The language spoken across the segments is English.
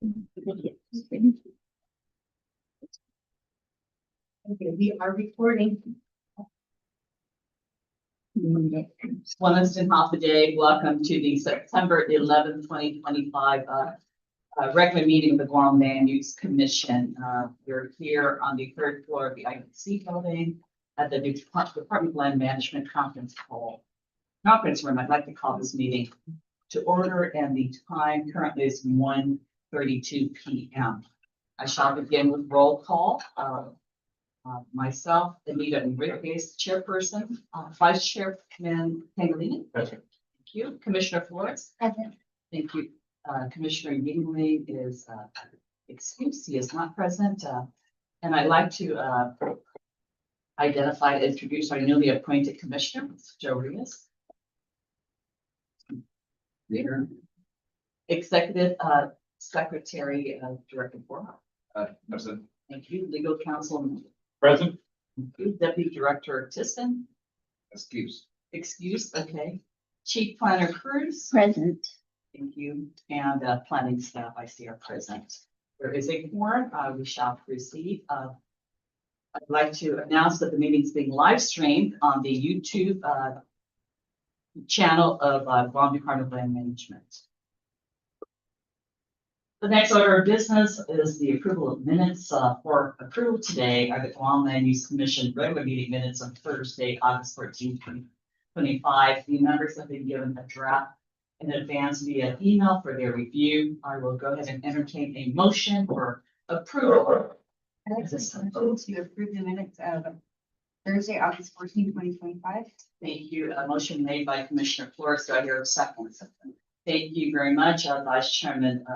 Okay, we are recording. One instant half a day. Welcome to the September 11th, 2025 regular meeting of the Guam Land Use Commission. We're here on the third floor of the PIDC building at the new Department of Land Management conference room. I'd like to call this meeting to order, and the time currently is 1:32 p.m. I shall begin with roll call. Myself, Anita Enriquez, chairperson, vice chairman Pangolini. Present. Thank you. Commissioner Flores. Present. Thank you. Commissioner Yingling is excused. He is not present. And I'd like to identify and introduce our newly appointed commissioner, Joe Rios. Leader. Executive Secretary Director Quorum. Present. Thank you. Legal counsel. Present. Thank you. Deputy Director Tiston. Excuse. Excused. Okay. Chief Planner Cruz. Present. Thank you. And planning staff I see are present. There is a quorum. We shall proceed. I'd like to announce that the meeting is being live streamed on the YouTube channel of Guam Department of Land Management. The next order of business is the approval of minutes. For approval today are the Guam Land Use Commission regular meeting minutes on Thursday, August 14, 2025. The members have been given a draft in advance via email for their review. I will go ahead and entertain a motion for approval. I'd like to approve the minutes of Thursday, August 14, 2025. Thank you. A motion made by Commissioner Flores. Do I hear a second? Thank you very much, Vice Chairman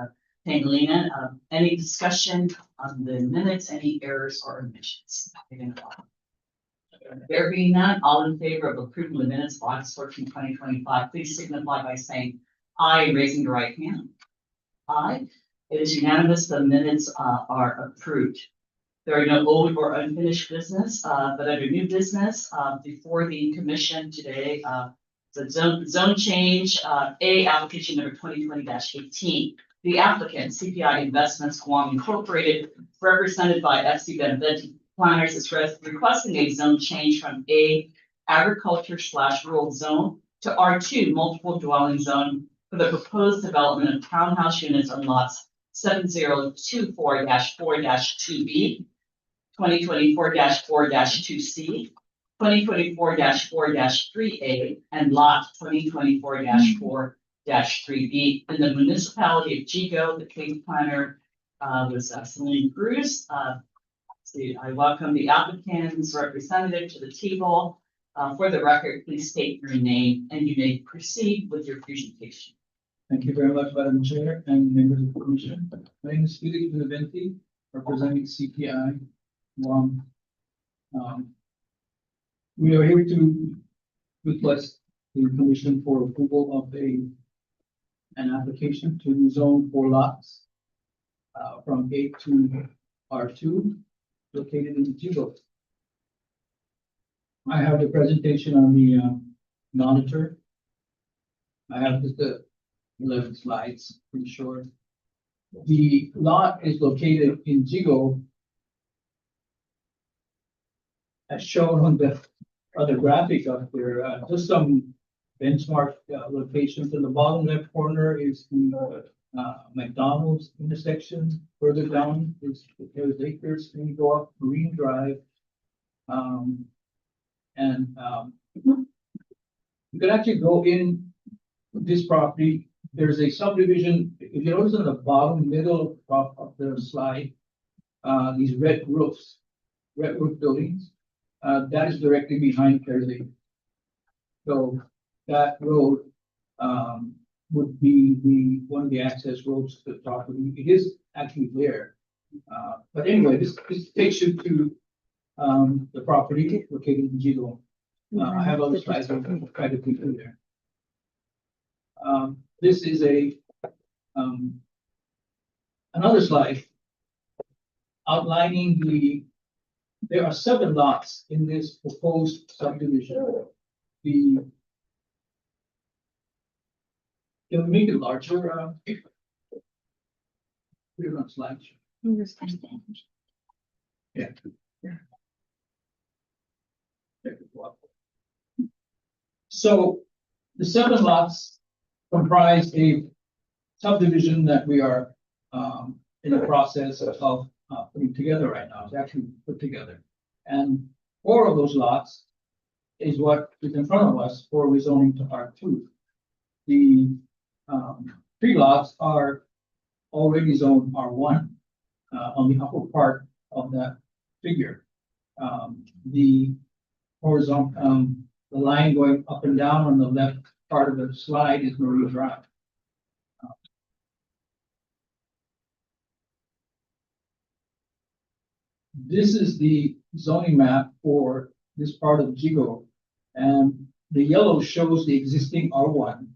Pangolina. Any discussion on the minutes, any errors or omissions? There being none, all in favor of approving the minutes of August 14, 2025, please signify by saying aye and raising your right hand. Aye. It is unanimous. The minutes are approved. There are no old or unfinished business, but under new business, before the commission today, the zone change, application number 2020-18. The applicant CPI Investments Guam Incorporated, represented by FC Benavente planners, is requesting a zone change from A agriculture/rural zone to R2 multiple dwelling zone for the proposed development of townhouse units on lots 7024-4-2B, 2024-4-2C, 2024-4-3A, and lot 2024-4-3B. In the Municipality of Yigo, the case planner was Celine Cruz. I welcome the applicant's representative to the table. For the record, please state your name and you may proceed with your presentation. Thank you very much, Madam Chair and members of the Commission. My name is FC Benavente, representing CPI Guam. We are here to request the Commission for approval of an application to zone 4 lots from A to R2, located in Yigo. I have the presentation on the monitor. I have just the 11 slides, pretty short. The lot is located in Yigo, as shown on the other graphic up there. Just some benchmark locations. In the bottom left corner is the McDonald's intersection. Further down is there's acres, and you go up Marine Drive. You can actually go in this property. There's a subdivision. If you notice on the bottom middle of the slide, these red roof buildings, that is directly behind Kersey. So that road would be one of the access roads to the property. It is actually there. But anyway, this takes you to the property located in Yigo. I have other slides I'll try to put through there. This is another slide outlining there are 7 lots in this proposed subdivision. Can we make it larger? Put it on slideshow. Yeah. So the 7 lots comprise a subdivision that we are in the process of putting together right now. It's actually put together. And 4 of those lots is what is in front of us for rezoning to R2. The 3 lots are already zoned R1 on the upper part of that figure. The horizontal, the line going up and down on the left part of the slide is Marie Drive. This is the zoning map for this part of Yigo, and the yellow shows the existing R1,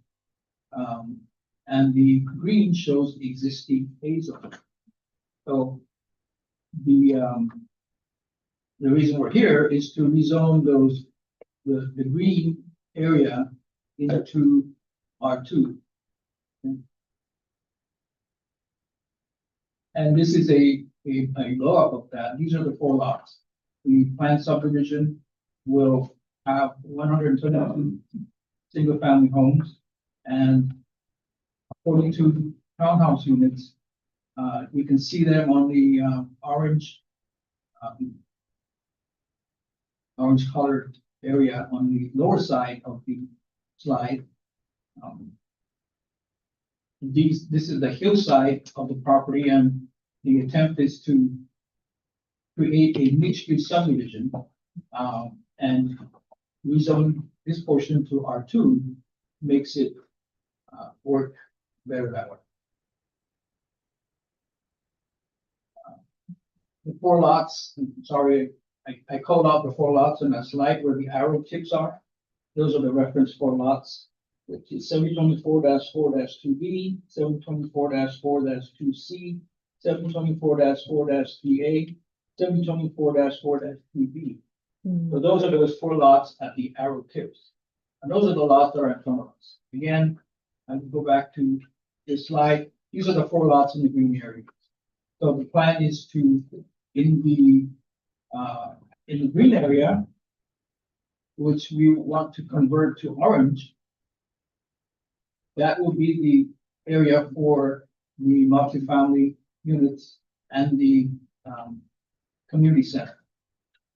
and the green shows the existing A zone. So the reason we're here is to rezone the green area into R2. And this is a blow up of that. These are the 4 lots. The planned subdivision will have 122 single family homes and 42 townhouse units. You can see them on the orange colored area on the lower side of the slide. This is the hillside of the property, and the attempt is to create a mixed-use subdivision and rezone this portion to R2 makes it work better that way. The 4 lots, sorry, I called out the 4 lots in that slide where the arrow tips are. Those are the reference 4 lots, which is 724-4-2B, 724-4-2C, 724-4-3A, 724-4-3B. So those are those 4 lots at the arrow tips. And those are the lots that are in front of us. Again, I can go back to this slide. These are the 4 lots in the green area. So the plan is to, in the green area, which we want to convert to orange, that will be the area for the multifamily units and the community center.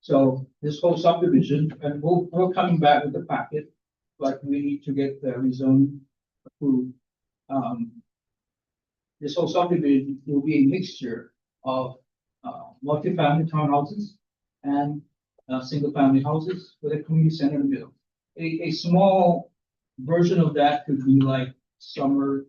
So this whole subdivision, and we're coming back with the packet, but we need to get the rezone approved. This whole subdivision will be a mixture of multifamily townhouses and single family houses with a community center in the middle. A small version of that could be like the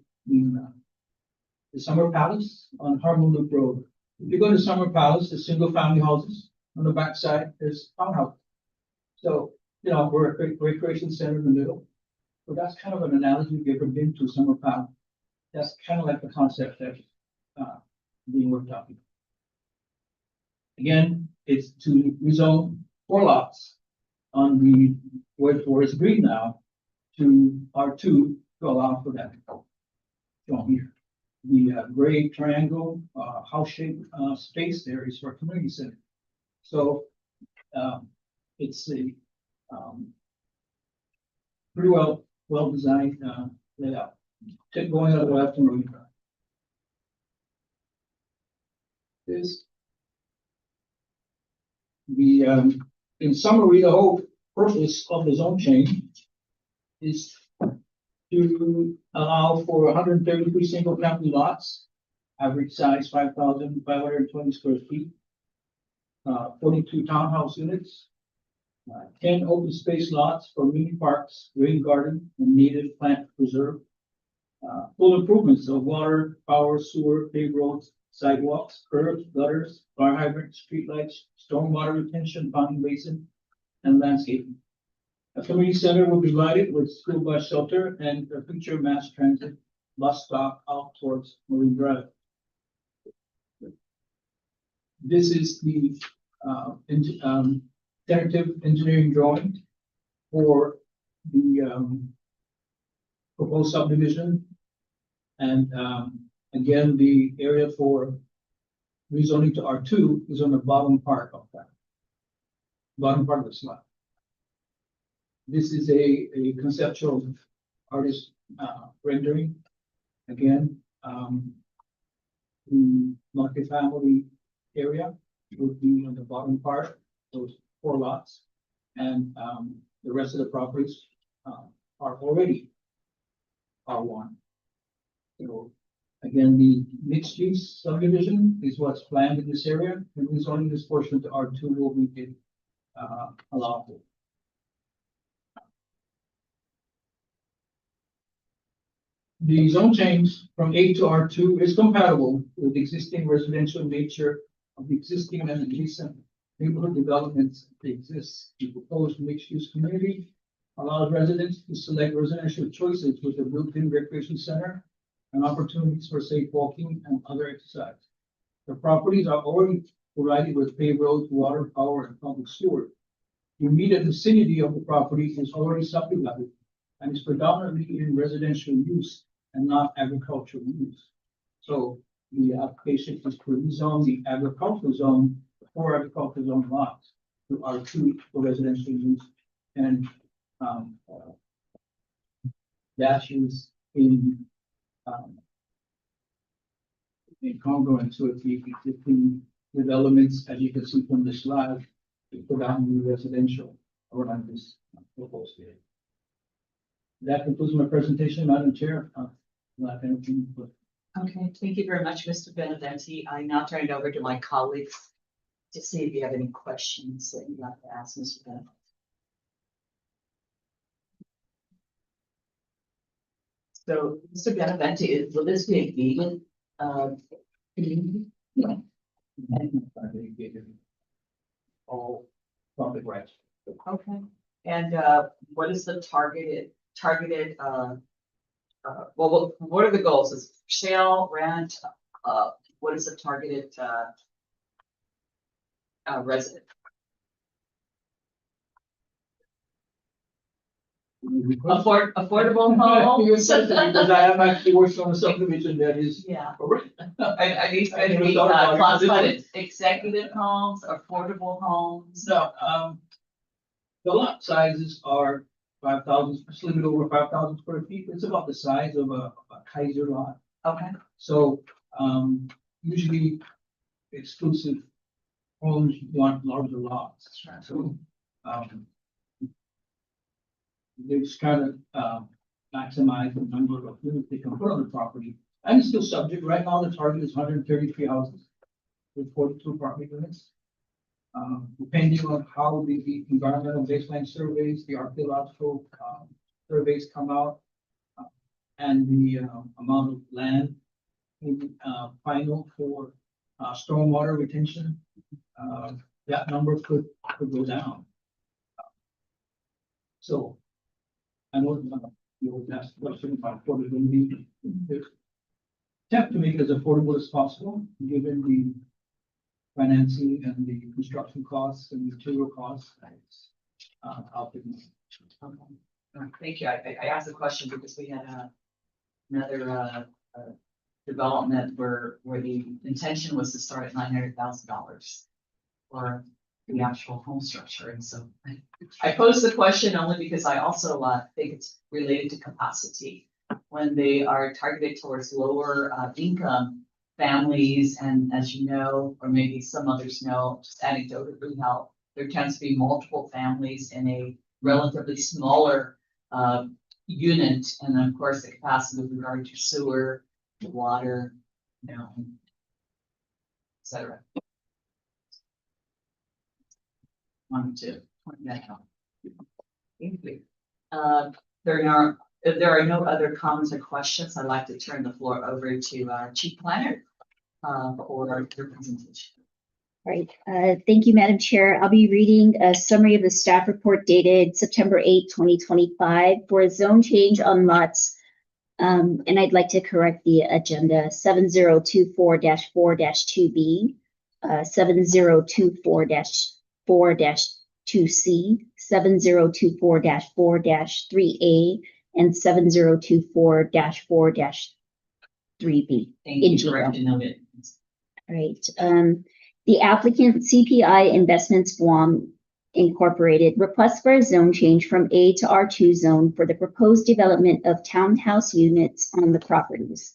Summer Palace on Harmon Loop Road. If you go to Summer Palace, the single family houses on the backside, there's townhouse. So, we're a recreation center in the middle. So that's kind of an analogy if you've ever been to Summer Palace. That's kind of like the concept that's being worked out. Again, it's to rezone 4 lots on the where it's green now to R2 to allow for that. Shown here. The gray triangle house-shaped space there is for community center. So it's a pretty well designed layout. Going on the left and right. This in summary, the whole purpose of the zone change is to allow for 133 single family lots, average size 5,520 square feet, 42 townhouse units, 10 open space lots for mini parks, rain garden, and native plant preserve, full improvements of water, power, sewer, paved roads, sidewalks, curbs, gutters, fire hydrants, streetlights, stormwater retention, fountain basin, and landscaping. A community center will be provided with school bus shelter and a future mass transit bus stop out towards Marine Drive. This is the tentative engineering drawing for the proposed subdivision. And Again, the area for rezoning to R2 is on the bottom part of that. Bottom part of the slide. This is a conceptual artist rendering. Again, the multifamily area would be on the bottom part, those 4 lots. And the rest of the properties are already R1. So again, the mixed use subdivision is what's planned in this area, and rezoning this portion to R2 will be allowable. The zone change from A to R2 is compatible with the existing residential nature of the existing and adjacent neighborhood developments that exist. The proposed mixed-use community allows residents to select residential choices with a built-in recreation center and opportunities for safe walking and other exercise. The properties are already provided with paved roads, water, power, and public sewer. The immediate vicinity of the property is already subdivided and is predominantly in residential use and not agricultural use. So the application is to rezone the agricultural zone, the 4 agricultural zone lots to R2 for residential use and dashes in congruence with the existing developments, as you can see from the slide, predominantly residential around this proposed area. That concludes my presentation, Madam Chair. Okay, thank you very much, Mr. Benavente. I now turn it over to my colleagues to see if you have any questions that you'd like to ask Mr. Benavente. So, Mr. Benavente, will this be a gated community? Yeah. All public rights. Okay, and what is the targeted, well, what are the goals? Is it sale, rent, what is the targeted resident? Affordable homes? Because I am actually working on a subdivision that is. Yeah, Correct. are these going to be classified as executive homes, affordable homes? No, the lot sizes are 5,000, just a little bit over 5,000 square feet. It's about the size of a Kaiser lot. Okay, So, usually exclusive homes want larger lots. So, they just kind of, maximize the number of units they can put on the property. And it's still subject, right now, the target is 133 houses with 42 apartment units. Depending on how the environmental baseline surveys, the archaeological, surveys come out, and the, amount of land in, final for, stormwater retention, that number could go down. So, I know, you would ask a question about affordability. Attempt to make it as affordable as possible, given the financing and the construction costs and material costs. Out there. thank you. I asked the question because we had another development where the intention was to start at $900,000 for the actual home structure. And so I posed the question only because I also think it's related to capacity. When they are targeted towards lower income families, and as you know, or maybe some others know, just anecdotally how there tends to be multiple families in a relatively smaller unit, and then of course the capacity with regard to sewer, water, et cetera. Wanted to point that out. Thank you. If there are no other comments or questions, I'd like to turn the floor over to our Chief Planner for your presentation. All right, thank you, Madam Chair. I'll be reading a summary of the staff report dated September 8, 2025 for a zone change on lots. And I'd like to correct the agenda 7024-4-2B, 7024-4-2C, 7024-4-3A, and 7024-4-3 3B. Thank In you, Yigo. correction noted. Right. The applicant CPI Investments Guam Incorporated requests for a zone change from A to R2 zone for the proposed development of townhouse units on the properties.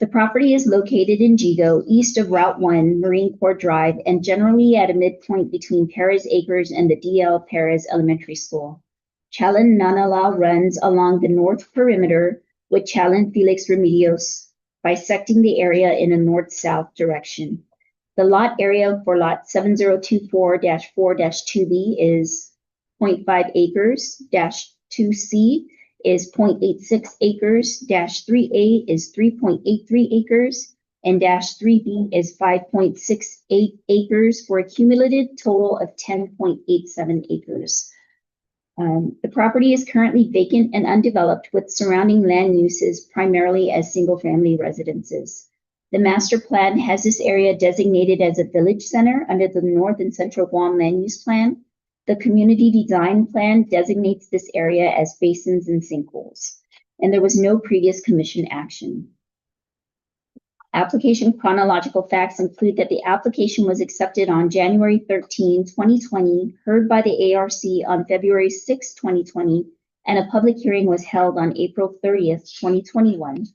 The property is located in Yigo, east of Route 1, Marine Corps Drive, and generally at a midpoint between Perez Acres and the DL Perez Elementary School. Chalan Nanala runs along the north perimeter with Chalan Felix Remedios, bisecting the area in a north-south direction. The lot area for lot 7024-4-2B is 0.5 acres, -2C is 0.86 acres, -3A is 3.83 acres, and -3B is 5.68 acres for a cumulative total of 10.87 acres. The property is currently vacant and undeveloped with surrounding land uses primarily as single-family residences. The master plan has this area designated as a village center under the North and Central Guam Land Use Plan. The community design plan designates this area as basins and sinkholes, and there was no previous commission action. Application chronological facts include that the application was accepted on January 13, 2020, heard by the ARC on February 6, 2020, and a public hearing was held on April 30th, 2021.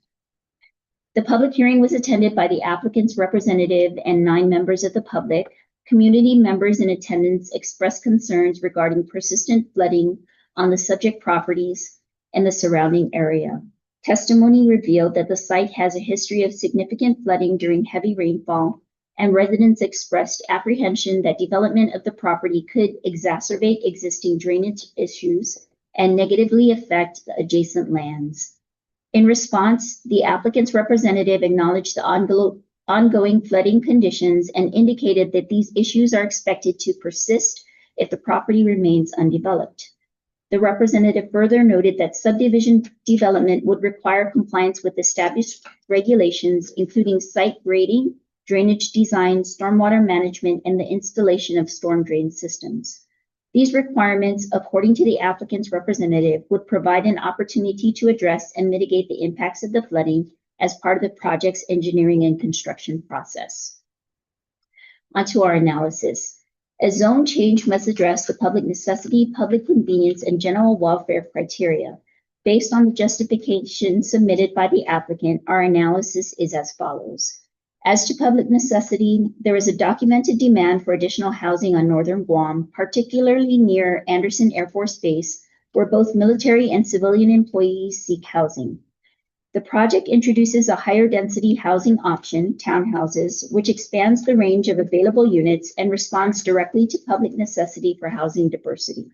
The public hearing was attended by the applicant's representative and 9 members of the public. Community members in attendance expressed concerns regarding persistent flooding on the subject properties and the surrounding area. Testimony revealed that the site has a history of significant flooding during heavy rainfall, and residents expressed apprehension that development of the property could exacerbate existing drainage issues and negatively affect the adjacent lands. In response, the applicant's representative acknowledged the ongoing flooding conditions and indicated that these issues are expected to persist if the property remains undeveloped. The representative further noted that subdivision development would require compliance with established regulations, including site grading, drainage design, stormwater management, and the installation of storm drain systems. These requirements, according to the applicant's representative, would provide an opportunity to address and mitigate the impacts of the flooding as part of the project's engineering and construction process. Onto our analysis. A zone change must address the public necessity, public convenience, and general welfare criteria. Based on the justification submitted by the applicant, our analysis is as follows. As to public necessity, there is a documented demand for additional housing on northern Guam, particularly near Andersen Air Force Base, where both military and civilian employees seek housing. The project introduces a higher density housing option, townhouses, which expands the range of available units and responds directly to public necessity for housing diversity.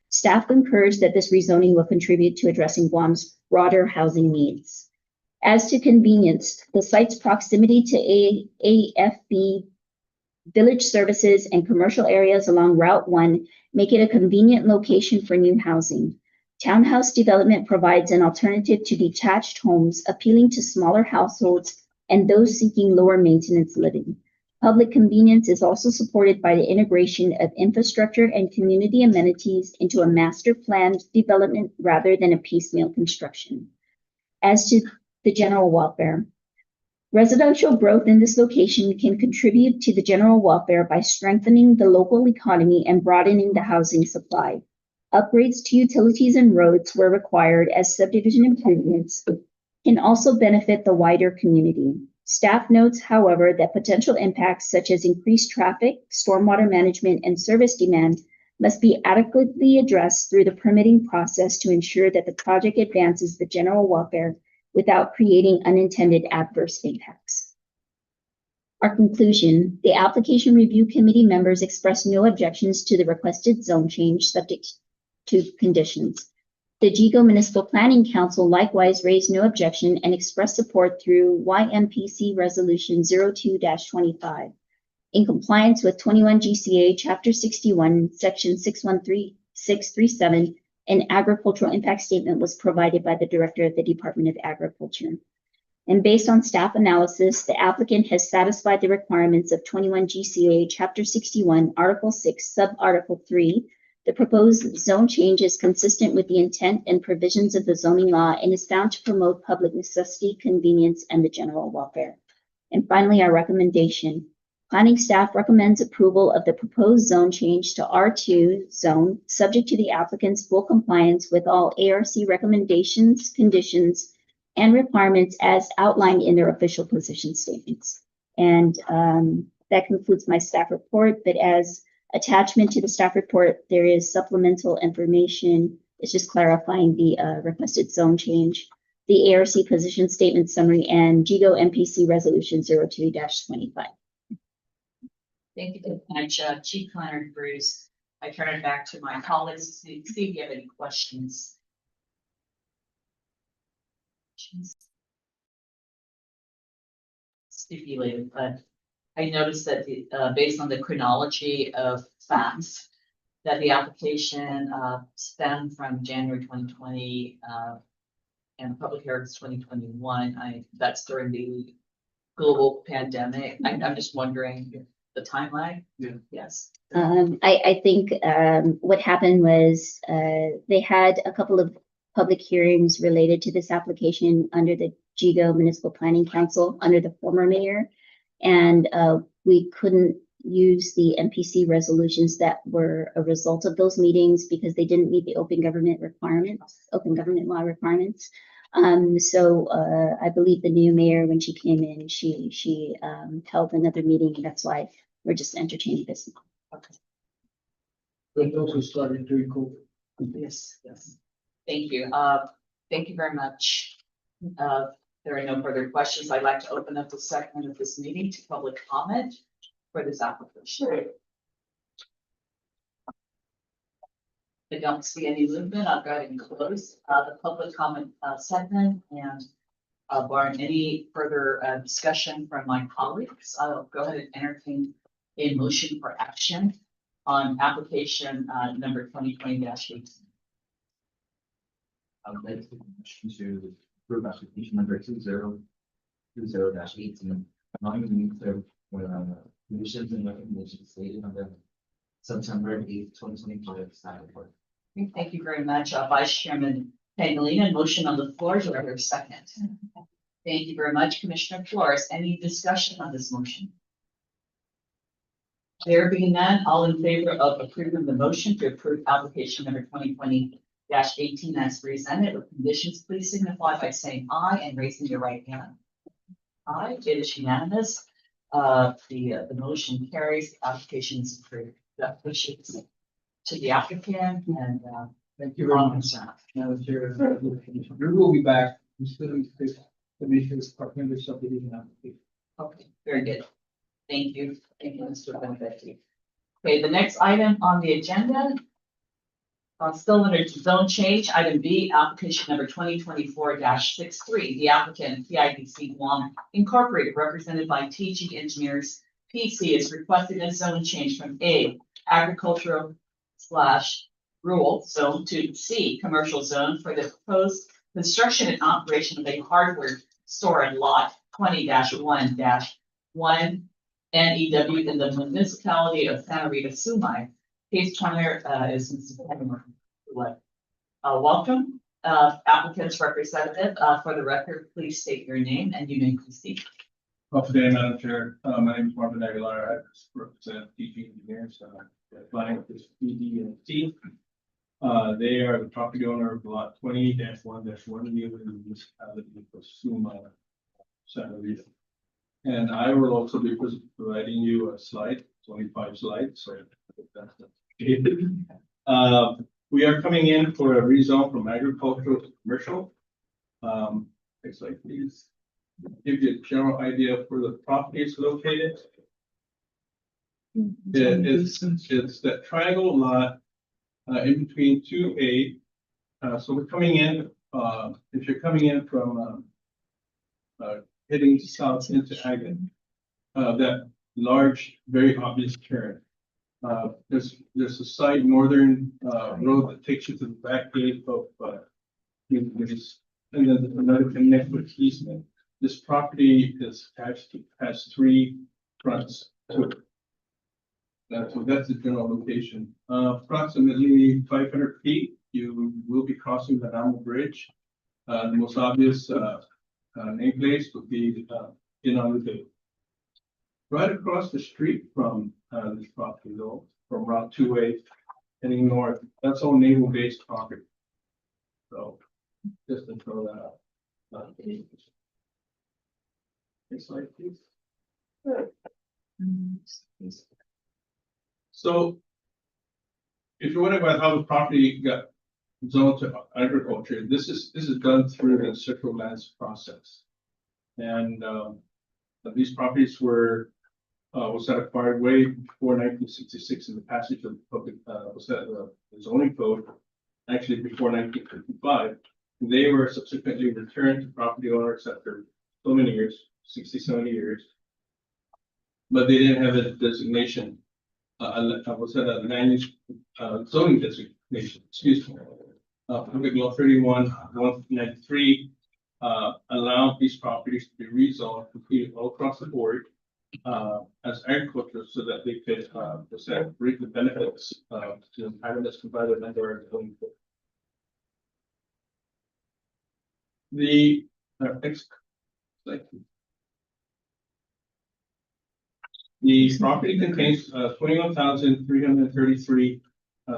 Staff concurs that this rezoning will contribute to addressing Guam's broader housing needs. As to convenience, the site's proximity to AFB village services and commercial areas along Route 1 make it a convenient location for new housing. Townhouse development provides an alternative to detached homes, appealing to smaller households and those seeking lower maintenance living. Public convenience is also supported by the integration of infrastructure and community amenities into a master planned development rather than a piecemeal construction. As to the general welfare, residential growth in this location can contribute to the general welfare by strengthening the local economy and broadening the housing supply. Upgrades to utilities and roads where required as subdivision improvements can also benefit the wider community. Staff notes, however, that potential impacts such as increased traffic, stormwater management, and service demand must be adequately addressed through the permitting process to ensure that the project advances the general welfare without creating unintended adverse impacts. Our conclusion, the application review committee members expressed no objections to the requested zone change subject to conditions. The Yigo Municipal Planning Council likewise raised no objection and expressed support through YMPC Resolution 02-25. In compliance with 21 GCA Chapter 61, Section 613637, an agricultural impact statement was provided by the Director of the Department of Agriculture. And based on staff analysis, the applicant has satisfied the requirements of 21 GCA Chapter 61, Article 6, Sub-Article 3, The proposed zone change is consistent with the intent and provisions of the zoning law and is found to promote public necessity, convenience, and the general welfare. And finally, our recommendation. Planning staff recommends approval of the proposed zone change to R2 zone, subject to the applicant's full compliance with all ARC recommendations, conditions, and requirements as outlined in their official position statements. And that concludes my staff report, but as attachment to the staff report, there is supplemental information. It's just clarifying the requested zone change, the ARC position statement summary, and GLUC MPC resolution 02-25. Thank you very much, Chief Planner Bruce. I turn it back to my colleagues to see if you have any questions. Stipulated, but I noticed that the, based on the chronology of facts, that the application stemmed from January 2020 and public hearings 2021. That's during the global pandemic. I'm just wondering the timeline. Yeah. Yes. I think what happened was they had a couple of public hearings related to this application under the Yigo Municipal Planning Council under the former mayor. And we couldn't use the MPC resolutions that were a result of those meetings because they didn't meet the open government law requirements. So I believe the new mayor, when she came in, she held another meeting, and that's why we're just entertaining this. Okay. But it also started during COVID. Yes, yes. Thank you. Thank you very much. There are no further questions. I'd like to open up the segment of this meeting to public comment for this application. I don't see any movement. I'll go ahead and close the public comment segment, and barring any further discussion from my colleagues, I'll go ahead and entertain a motion for action on application number 2020-18. I would like to motion to approve application number 2020-18, allowing me to conditions and recommendations stated on the September 8th, 2025 staff report. Thank you very much, Vice Chairman Pangilinan. Motion on the floor. Do I hear a second? Thank you very much, Commissioner Flores. Any discussion on this motion? There being none, all in favor of approving the motion to approve application number 2020-18 as presented with conditions, please signify by saying aye and raising your right hand. Aye, it is unanimous. The motion carries. The application is approved. That wishes to the applicant and Thank you very all much. concerned. Madam Chair, we will be back. We still need to Commissioner's Partner subdivision application. Okay, very good. Thank you. Thank you, Mr. Benavente. Okay, the next item on the agenda. Still under zone change, item B, application number 2024-63. The applicant, PIDC Guam Incorporated, represented by TG Engineers PC, is requesting a zone change from A, agricultural/rural zone to C, commercial zone for the proposed construction and operation of a hardware store and lot 20-1-1 NEW in the Municipality of Santa Rita-Sumai. Case planner is Mr. Palmer. Welcome, applicant's representative. For the record, please state your name and you may proceed. Well, today, Madam Chair, my name is Marvin Aguilar. I represent DG Engineers, applying with this PD&T. They are the property owner of lot 20-1-1 in the Municipality of Sumai, Santa Rita. And I will also be providing you a slide, 25 slides, so that's appreciated. We are coming in for a rezone from agricultural to commercial. Next slide, please. Give you a general idea of where the property is located. It's that triangle lot in between 2A. So we're coming in, if you're coming in from heading south into Hagen, that large, very obvious turn. There's a side northern road that takes you to the back gate of and then there's another connect with easement. This property is attached to, has 3 fronts to it. So that's the general location. Approximately 500 feet, you will be crossing the Namo Bridge. The most obvious name place would be Inalute. Right across the street from this property though, from Route 2A heading north, that's all naval based property. So just to throw that out. Next slide, please. So if you're wondering about how the property got zoned to agriculture, this is done through the central lands process. And these properties was that acquired way before 1966 in the passage of public the zoning code, actually before 1955. They were subsequently returned to property owners after so many years, 60, 70 years. But they didn't have a designation, a land use zoning designation, excuse me. Public Law 31/193 allowed these properties to be rezoned completely all across the board as agriculture so that they could reap the benefits to the entitlements provided under our zoning code. The next slide. The property contains 21,333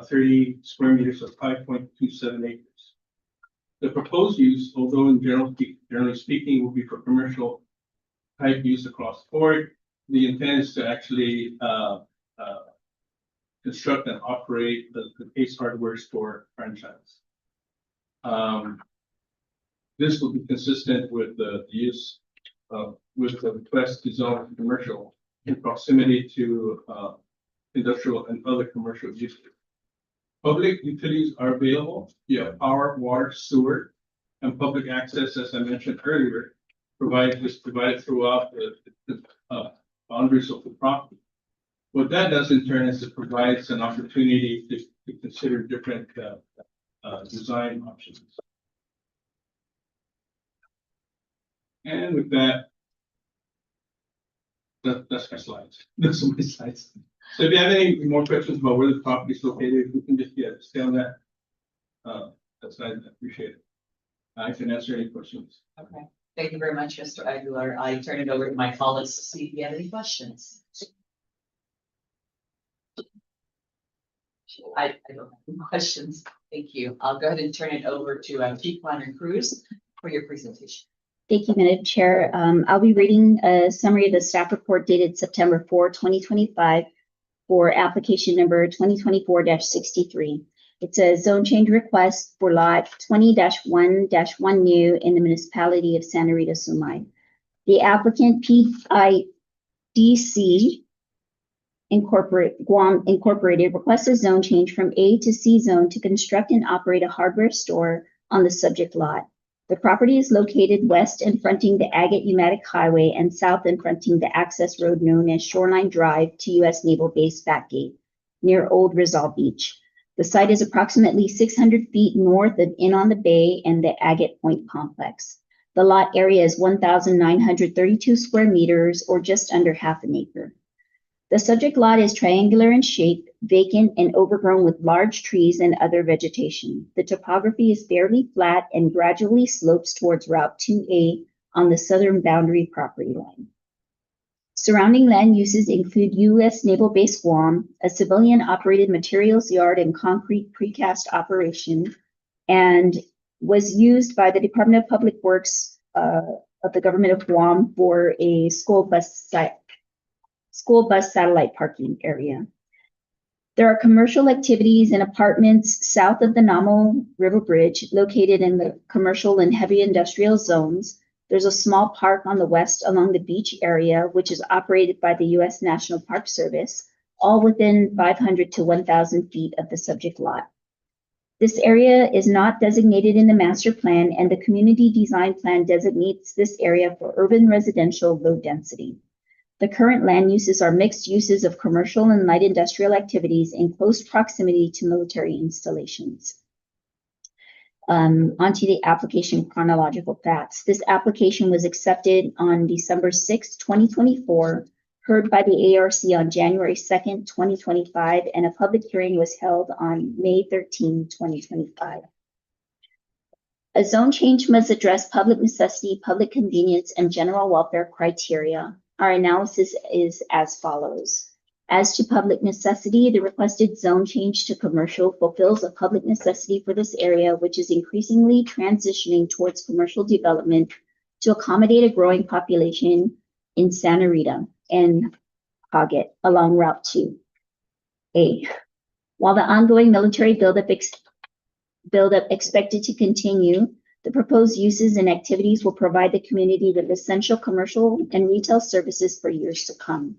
30 square meters of 5.27 acres. The proposed use, although generally speaking, will be for commercial type use across the board. The intent is to actually construct and operate the Ace Hardware store franchise. This will be consistent with the use with the request to zone commercial in proximity to industrial and other commercial uses. Public utilities are available via power, water, sewer, and public access, as I mentioned earlier, provided throughout the boundaries of the property. What that does in turn is it provides an opportunity to consider different design options. And with that, that's my slides. Those are my slides. So if you have any more questions about where the property is located, we can just stay on that. That's I appreciate it. I can answer any questions. Okay, thank you very much, Mr. Aguilar. I turn it over to my colleagues to see if you have any questions. I don't have any questions. Thank you. I'll go ahead and turn it over to Chief Planner Cruz for your presentation. Thank you, Madam Chair. I'll be reading a summary of the staff report dated September 4, 2025 for application number 2024-63. It's a zone change request for lot 20-1-1 new in the Municipality of Santa Rita-Sumai. The applicant PIDC Guam Incorporated requests a zone change from A to C zone to construct and operate a hardware store on the subject lot. The property is located west and fronting the Agate-Umatic Highway and south and fronting the access road known as Shoreline Drive to U.S. Naval Base Back Gate near Old Rizal Beach. The site is approximately 600 feet north of In on the Bay and the Agate Point complex. The lot area is 1,932 square meters or just under half an acre. The subject lot is triangular in shape, vacant, and overgrown with large trees and other vegetation. The topography is fairly flat and gradually slopes towards Route 2A on the southern boundary property line. Surrounding land uses include U.S. Naval Base Guam, a civilian-operated materials yard and concrete precast operation, and was used by the Department of Public Works of the Government of Guam for a school bus satellite parking area. There are commercial activities and apartments south of the Namo River Bridge located in the commercial and heavy industrial zones. There's a small park on the west along the beach area, which is operated by the U.S. National Park Service, all within 500 to 1,000 feet of the subject lot. This area is not designated in the master plan, and the community design plan designates this area for urban residential low density. The current land uses are mixed uses of commercial and light industrial activities in close proximity to military installations. Onto the application chronological facts. This application was accepted on December 6, 2024 heard by the ARC on January 2nd, 2025, and a public hearing was held on May 13, 2025. A zone change must address public necessity, public convenience, and general welfare criteria. Our analysis is as follows. As to public necessity, the requested zone change to commercial fulfills a public necessity for this area, which is increasingly transitioning towards commercial development to accommodate a growing population in Santa Rita and Hoggett along Route 2A. While the ongoing military buildup expected to continue, the proposed uses and activities will provide the community with essential commercial and retail services for years to come.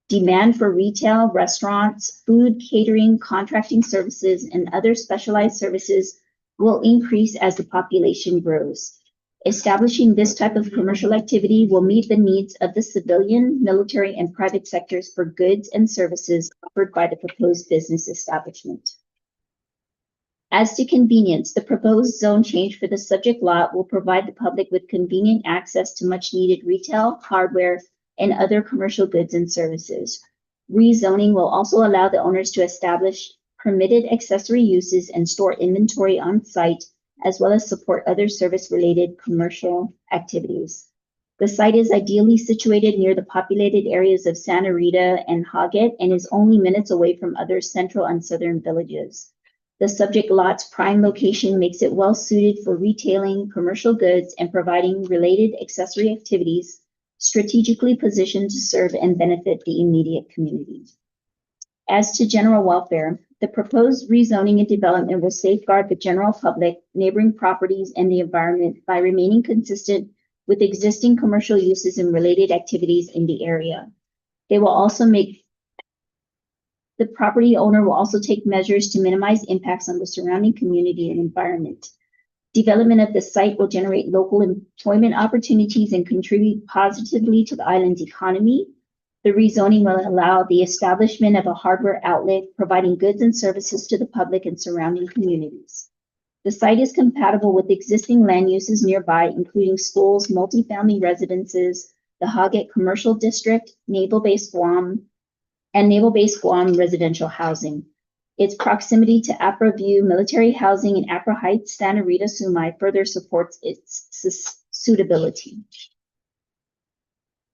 Demand for retail, restaurants, food, catering, contracting services, and other specialized services will increase as the population grows. Establishing this type of commercial activity will meet the needs of the civilian, military, and private sectors for goods and services offered by the proposed business establishment. As to convenience, the proposed zone change for the subject lot will provide the public with convenient access to much needed retail, hardware, and other commercial goods and services. Rezoning will also allow the owners to establish permitted accessory uses and store inventory on site, as well as support other service-related commercial activities. The site is ideally situated near the populated areas of Santa Rita and Hoggett and is only minutes away from other central and southern villages. The subject lot's prime location makes it well suited for retailing commercial goods and providing related accessory activities, strategically positioned to serve and benefit the immediate community. As to general welfare, the proposed rezoning and development will safeguard the general public, neighboring properties, and the environment by remaining consistent with existing commercial uses and related activities in the area. The property owner will also take measures to minimize impacts on the surrounding community and environment. Development of the site will generate local employment opportunities and contribute positively to the island's economy. The rezoning will allow the establishment of a hardware outlet, providing goods and services to the public and surrounding communities. The site is compatible with existing land uses nearby, including schools, multifamily residences, the Hoggett Commercial District, Naval Base Guam residential housing. Its proximity to Apra View Military Housing and Apra Heights, Santa Rita-Sumai further supports its suitability.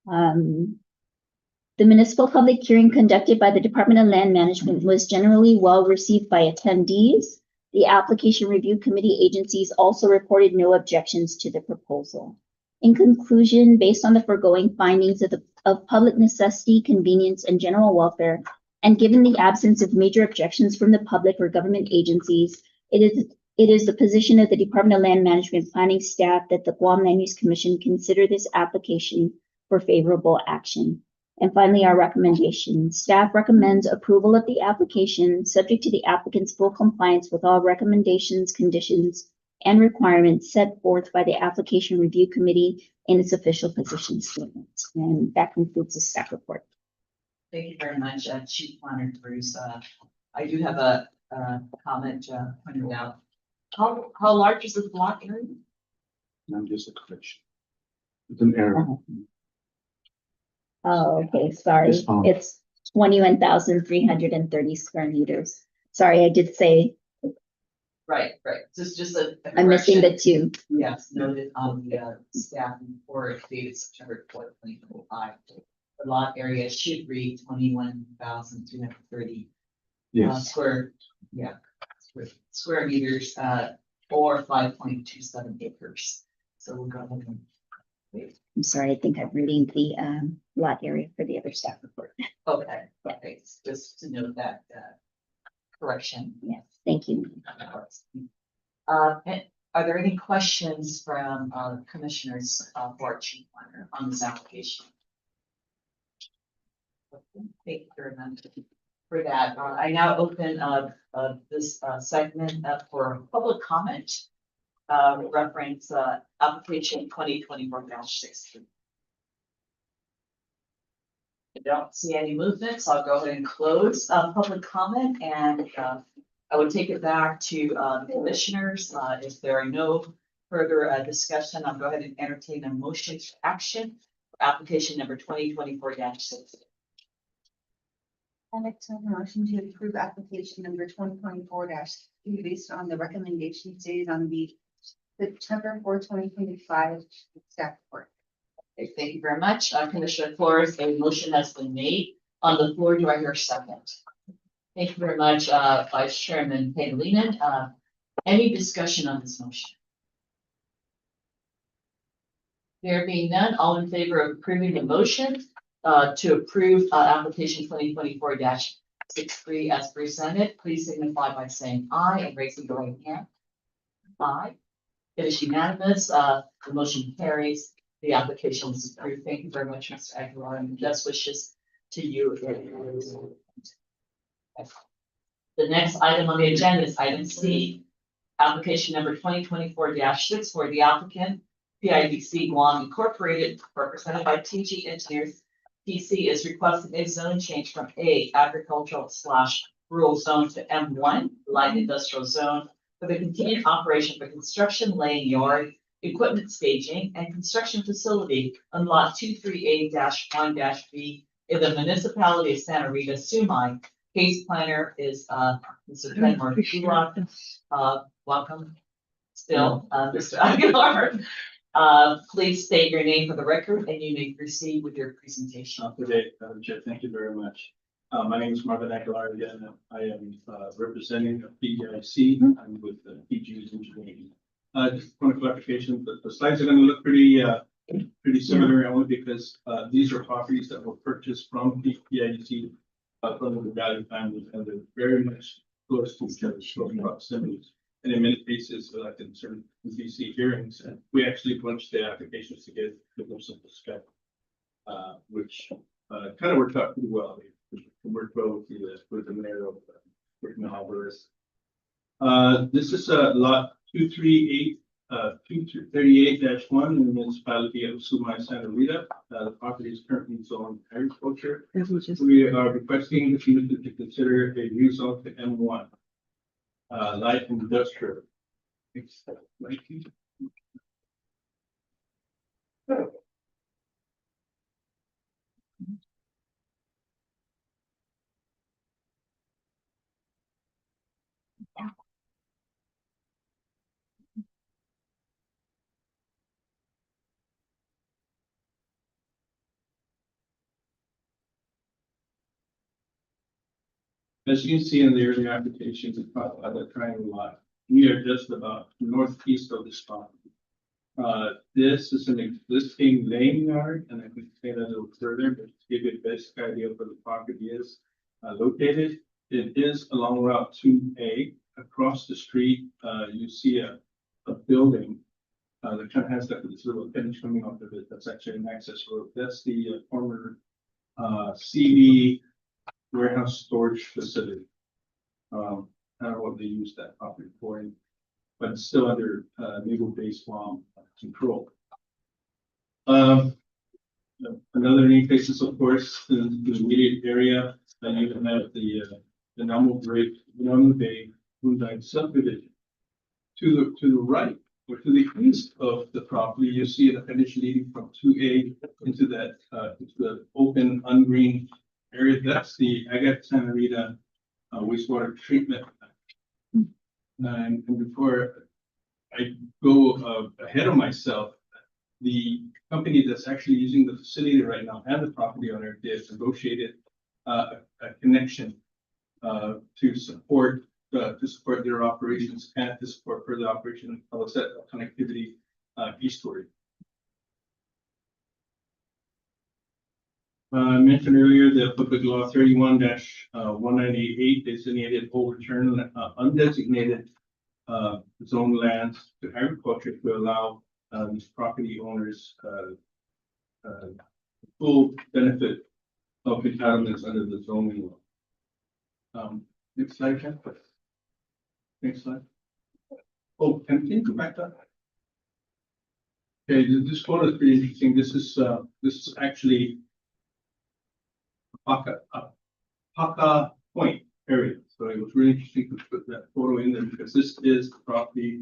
The municipal public hearing conducted by the Department of Land Management was generally well received by attendees. The application review committee agencies also reported no objections to the proposal. In conclusion, based on the foregoing findings of public necessity, convenience, and general welfare, and given the absence of major objections from the public or government agencies, it is the position of the Department of Land Management planning staff that the Guam Land Use Commission consider this application for favorable action. And finally, our recommendation. Staff recommends approval of the application subject to the applicant's full compliance with all recommendations, conditions, and requirements set forth by the application review committee in its official position statement. And that concludes the staff report. Thank you very much, Chief Planner Thurs. I do have a comment pointed out. How large is the block area? Not just a correction. It's an error. Oh, okay, sorry. It's fine. It's 21,330 square meters. Sorry, I did say Right. Just a I'm missing the correction. 2. Yes, noted on the staff report dated September 4th, 2025. The lot area should read 21,330 Yes. square meters, or 5.27 acres. So we'll go ahead and wait. I'm sorry, I think I'm reading the lot area for the other staff report. Okay, just to note that correction. Yes, thank you. And are there any questions from commissioners for our chief planner on this application? Thank you very much for that. I now open this segment up for public comment. Reference application 2024-16. I don't see any movement, so I'll go ahead and close public comment, and I would take it back to the commissioners. If there are no further discussion, I'll go ahead and entertain a motion to action for application number 2024-16. I'd like to have a motion to approve application number 2024-3 based on the recommendations stated on the September 4, 2025 staff report. Okay, thank you very much. Commissioner Flores, a motion has been made on the floor. Do I hear a second? Thank you very much, Vice Chairman Pagalinan. Any discussion on this motion? There being none, all in favor of approving the motion to approve application 2024-63 as presented, please signify by saying aye and raising the right hand. Aye. It is unanimous. The motion carries. The application is approved. Thank you very much, Mr. Aguilar, and best wishes to you. The next item on the agenda is item C, application number 2024-6 for the applicant, PIDC Guam Incorporated, represented by TG Engineers. PC is requesting a zone change from A agricultural/rural zone to M1 light industrial zone for the continued operation for construction, laying yard, equipment staging, and construction facility on lot 238-1-B in the Municipality of Santa Rita-Sumai. Case planner is Mr. Ken Markula. Welcome still, Mr. Aguilar. Please state your name for the record and you may proceed with your presentation. Good day, Madam Chair. Thank you very much. My name is Marvin Aguilar again. I am representing the PIDC. I'm with the PG Engineering. Just point of clarification, the slides are going to look pretty similar only because these are properties that were purchased from PIDC from the value family, and they're very much close to each other, close proximity. And in many cases, like in certain DC hearings, we actually bunched the applications to get them simple step, which kind of worked out pretty well. It worked well with the mayor of Alvarez. This is lot 238-1 in the Municipality of Sumai, Santa Rita. The property is currently zoned agriculture. We are requesting the commission to consider a new zone to M1. Light industrial. As you can see in the earlier applications, it's about the triangle lot. We are just about northeast of this property. This is an existing laying yard, and I can say that a little further, but to give you a basic idea of where the property is located. It is along Route 2A. Across the street, you see a building that kind of has that this little finish coming off of it. That's actually an access road. That's the former CD warehouse storage facility. I don't know what they use that property for, but it's still under naval-based Guam control. Another new cases, of course, in the immediate area, and you can have the Namo Bay Hyundai subdivision. To the right, or to the east of the property, you see the finish leading from 2A into that into the open, ungreen area. That's the Agate Santa Rita wastewater treatment. And before I go ahead of myself, the company that's actually using the facility right now and the property owner did negotiated a connection to support their operations and to support further operation of that connectivity eastward. I mentioned earlier that Public Law 31-198 designated overturn undesignated zone lands to agriculture to allow these property owners full benefit of entitlements under the zoning law. Next slide, Ken. Next slide. Oh, can you go back to that? Okay, this photo is pretty interesting. This is actually Paca Point area. So it was really interesting to put that photo in there because this is the property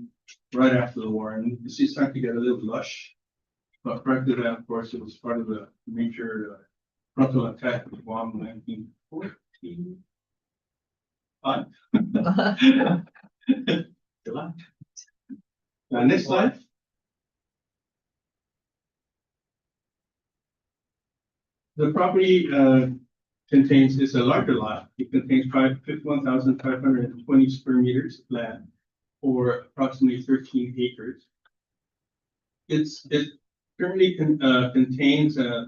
right after the war. And you see it's starting to get a little lush. But prior to that, of course, it was part of the major frontal attack of Guam in 1914. Fine. Good luck. Next slide. The property contains, is a larger lot. It contains 51,520 square meters of land, or approximately 13 acres. It currently contains a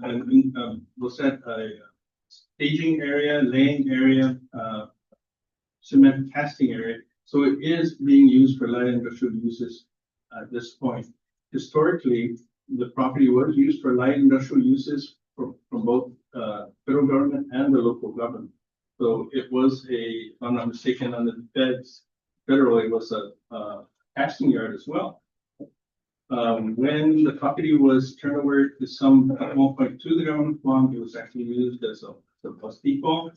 staging area, laying area, cement casting area. So it is being used for light industrial uses at this point. Historically, the property was used for light industrial uses from both federal government and the local government. So it was if I'm not mistaken, on the federal, it was a casting yard as well. When the property was turned over to some at one point to the government of Guam, it was actually used as a bus depot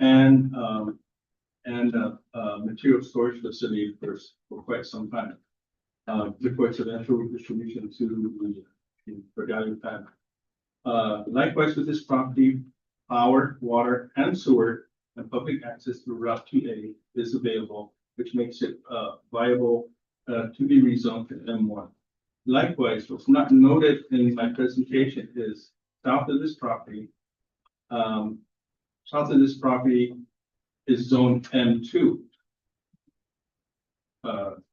and material storage facility for quite some time. Before its eventual distribution to the Regalia plant. Likewise with this property, power, water, and sewer and public access through Route 2A is available, which makes it viable to be rezoned to M1. Likewise, what's not noted in my presentation is south of this property is zone M2.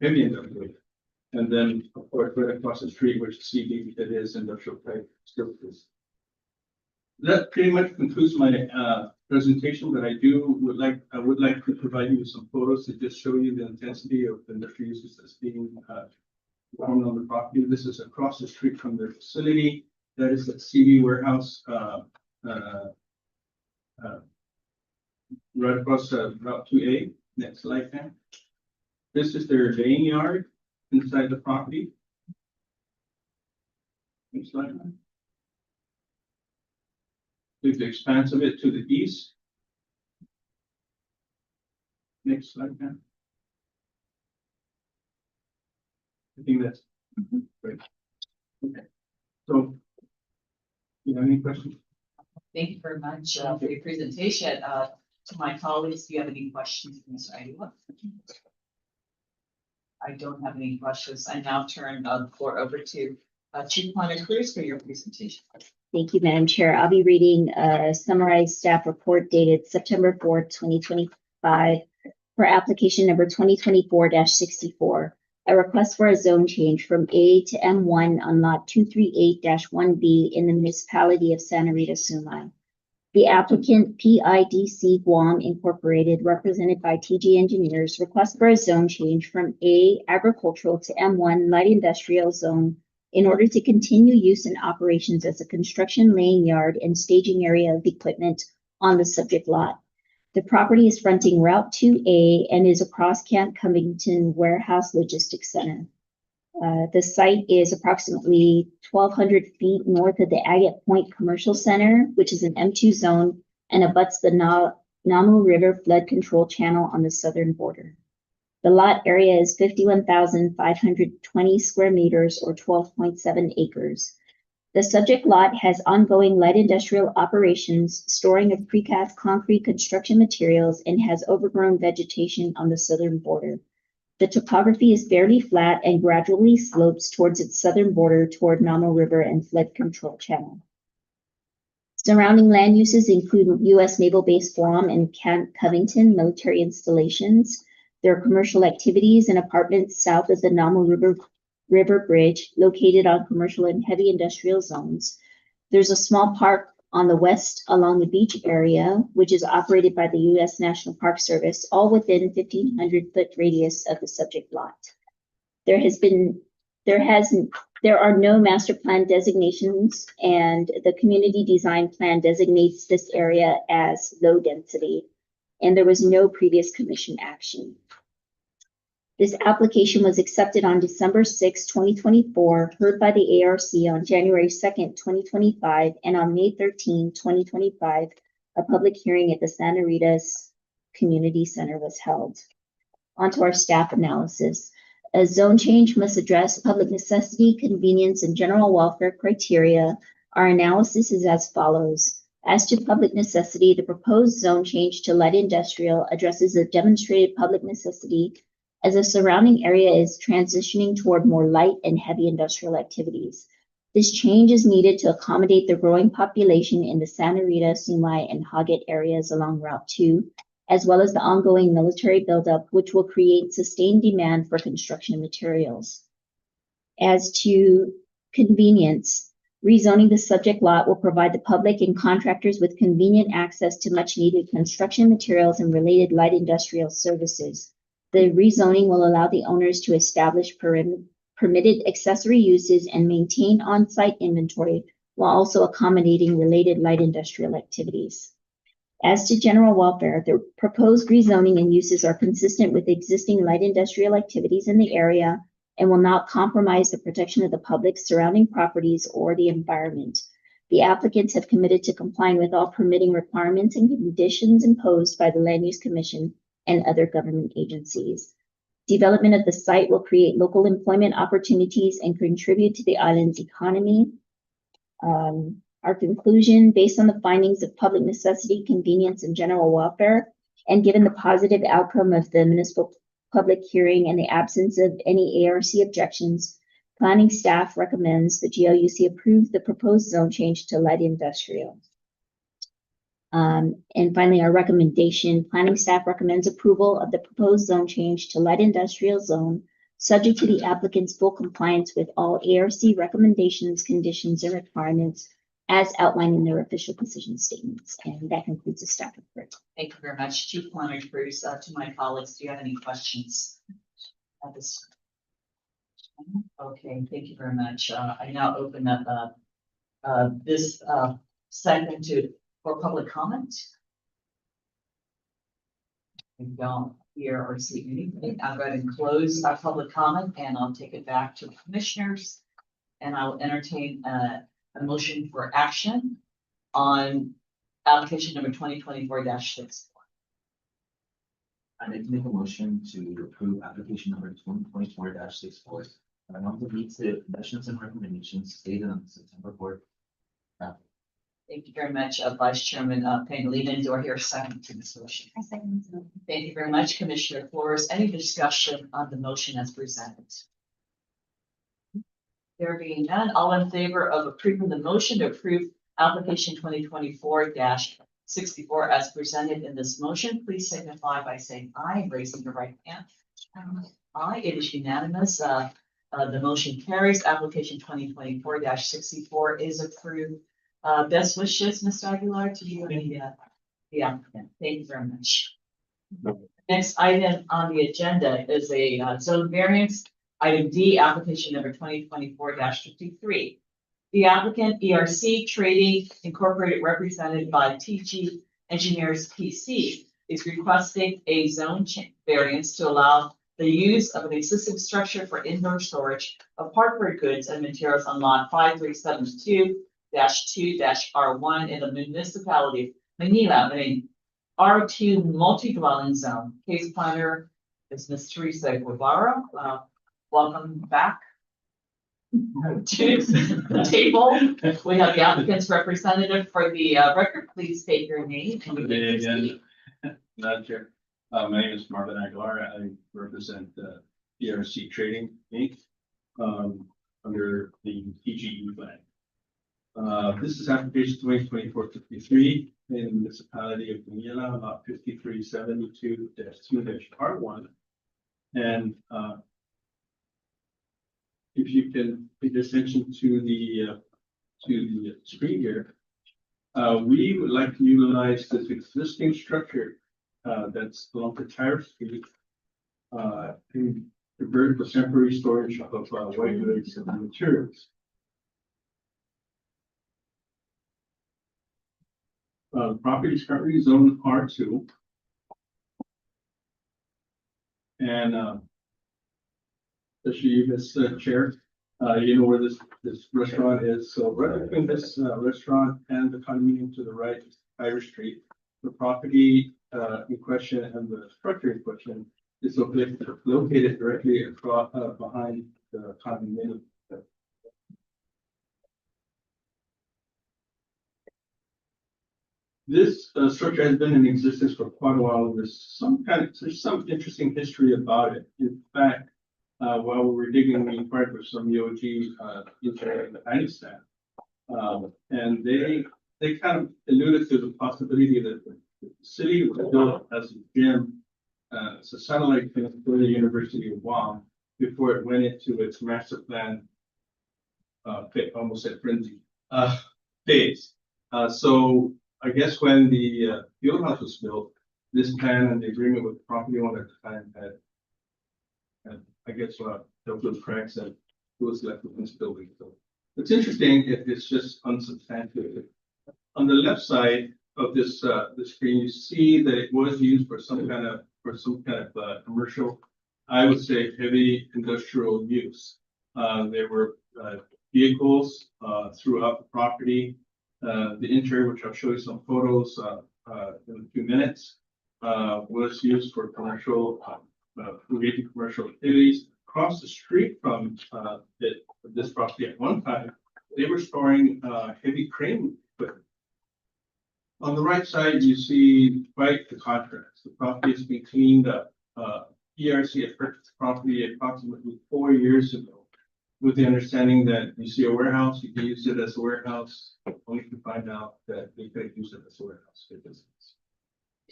Heavy industrial. And then, of course, right across the street, which CB, it is industrial type structures. That pretty much concludes my presentation, but I would like to provide you with some photos to just show you the intensity of the industrial uses that's being performed on the property. This is across the street from their facility. That is the CB warehouse right across Route 2A. Next slide, man. This is their laying yard inside the property. Next slide. There's the expanse of it to the east. Next slide, man. I think that's great. Okay. So, you have any questions? Thank you very much for your presentation. To my colleagues, do you have any questions, Mr. Ayala? I don't have any questions. I now turn the floor over to Chief Planner Thurs for your presentation. Thank you, Madam Chair. I'll be reading a summarized staff report dated September 4th, 2025 for application number 2024-64. A request for a zone change from A to M1 on lot 238-1B in the Municipality of Santa Rita-Sumai. The applicant PIDC Guam Incorporated, represented by TG Engineers, requests for a zone change from A agricultural to M1 light industrial zone in order to continue use and operations as a construction laying yard and staging area of equipment on the subject lot. The property is fronting Route 2A and is across Camp Covington Warehouse Logistics Center. The site is approximately 1,200 feet north of the Agate Point Commercial Center, which is an M2 zone and abuts the Namu River Flood Control Channel on the southern border. The lot area is 51,520 square meters or 12.7 acres. The subject lot has ongoing light industrial operations, storing of precast concrete construction materials, and has overgrown vegetation on the southern border. The topography is fairly flat and gradually slopes towards its southern border toward Namu River and Flood Control Channel. Surrounding land uses include U.S. Naval Base Guam and Camp Covington military installations. There are commercial activities and apartments south of the Namu River Bridge, located on commercial and heavy industrial zones. There's a small park on the west along the beach area, which is operated by the U.S. National Park Service, all within 1,500-foot radius of the subject lot. There are no master plan designations, and the community design plan designates this area as low density, and there was no previous commission action. This application was accepted on December 6, 2024, heard by the ARC on January 2nd, 2025, and on May 13, 2025, a public hearing at the Santa Rita's Community Center was held. On to our staff analysis. A zone change must address public necessity, convenience, and general welfare criteria. Our analysis is as follows. As to public necessity, the proposed zone change to light industrial addresses a demonstrated public necessity as the surrounding area is transitioning toward more light and heavy industrial activities. This change is needed to accommodate the growing population in the Santa Rita-Sumai and Hoggett areas along Route 2, as well as the ongoing military buildup, which will create sustained demand for construction materials. As to convenience, rezoning the subject lot will provide the public and contractors with convenient access to much-needed construction materials and related light industrial services. The rezoning will allow the owners to establish permitted accessory uses and maintain on-site inventory while also accommodating related light industrial activities. As to general welfare, the proposed rezoning and uses are consistent with existing light industrial activities in the area and will not compromise the protection of the public surrounding properties or the environment. The applicants have committed to complying with all permitting requirements and conditions imposed by the Land Use Commission and other government agencies. Development of the site will create local employment opportunities and contribute to the island's economy. Our conclusion, based on the findings of public necessity, convenience, and general welfare, and given the positive outcome of the municipal public hearing and the absence of any ARC objections, planning staff recommends the GLUC approve the proposed zone change to light industrial. And finally, our recommendation, planning staff recommends approval of the proposed zone change to light industrial zone, subject to the applicant's full compliance with all ARC recommendations, conditions, and requirements as outlined in their official position statements. And that concludes the staff report. Thank you very much, Chief Planner Thurs. To my colleagues, do you have any questions at this? Okay, thank you very much. I now open up this segment for public comment. I don't hear or see anything. I'll go ahead and close our public comment, and I'll take it back to the commissioners. And I'll entertain a motion for action on application number 2024-6. I'd like to make a motion to approve application number 2024-64. And also meets the conditions and recommendations stated on the September 4th. Thank you very much, Vice Chairman Pangilinan. Do I hear a second to this motion? I second. Thank you very much, Commissioner Flores. Any discussion on the motion as presented? There being none, all in favor of approving the motion to approve application 2024-64 as presented in this motion, please signify by saying aye and raising your right hand. Aye, it is unanimous. The motion carries. Application 2024-64 is approved. Best wishes, Mr. Aguilar, to you and the applicant. Thank you very much. Next item on the agenda is a zone variance. Item D, application number 2024-53. The applicant ERC Trading Incorporated, represented by TG Engineers PC, is requesting a zone variance to allow the use of an existing structure for indoor storage of hardware goods and materials on lot 5372-2-R1 in the Municipality of Manila, in R2 multi-dwelling zone. Case planner is Ms. Teresa Guevara. Welcome back to the table. We have the applicant's representative for the record. Please state your name. And Madam Chair, my name is Marvin Aguilar. I represent ERC Trading Inc. Under the TGE flag. This is application 2024-53 in the Municipality of Manila, lot 5372-2-R1. And if you can pay attention to the screen here, we would like to utilize this existing structure that's along the Thurs Street to convert for temporary storage of white goods and materials. Property is currently zoned R2, and especially Ms. Chair, you know where this restaurant is. So right between this restaurant and the condominium to the right is Thurs Street. The property in question and the structure in question is located directly across behind the condominium. This structure has been in existence for quite a while. There's some interesting history about it. In fact, while we were digging, we inquired with some EOG in the planning staff. And they kind of alluded to the possibility that the city was built as a gym, it's a satellite thing for the University of Guam before it went into its master plan, almost at frenzy, phase. So I guess when the field house was built, this plan and the agreement with the property owner at the time had I guess, those cracks that was left with this building. So it's interesting if it's just unsubstantiated. On the left side of this the screen, you see that it was used for some kind of commercial, I would say heavy industrial use. There were vehicles throughout the property. The interior, which I'll show you some photos in a few minutes, was used for commercial, related commercial activities. Across the street from this property at one time, they were storing heavy crane equipment. On the right side, you see quite the contrast. The property is being cleaned up. PRC had purchased the property approximately 4 years ago, with the understanding that you see a warehouse, you can use it as a warehouse, only to find out that they couldn't use it as a warehouse because it's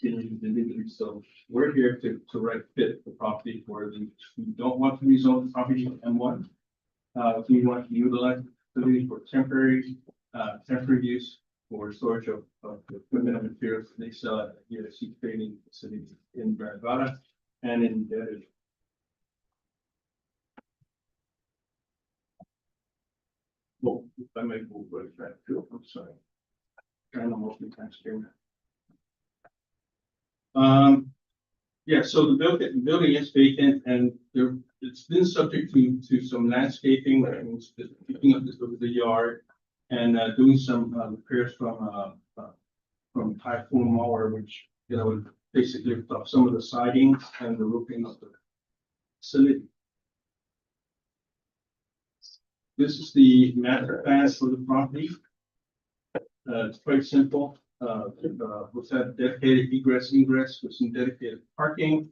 illegally. So we're here to right fit the property for the, we don't want to rezone the property to M1. We want to utilize the facility for temporary use for storage of equipment and materials they sell at the PIDC training facility in Baragata and in Dedham. Well, if I may move right back to, I'm sorry. Trying to multitask here. Yeah, so the building is vacant and it's been subject to some landscaping, picking up the yard and doing some repairs from Typhoon Mower, which basically lift up some of the sidings and the roofing of the facility. This is the master plan for the property. It's quite simple. With that dedicated ingress with some dedicated parking,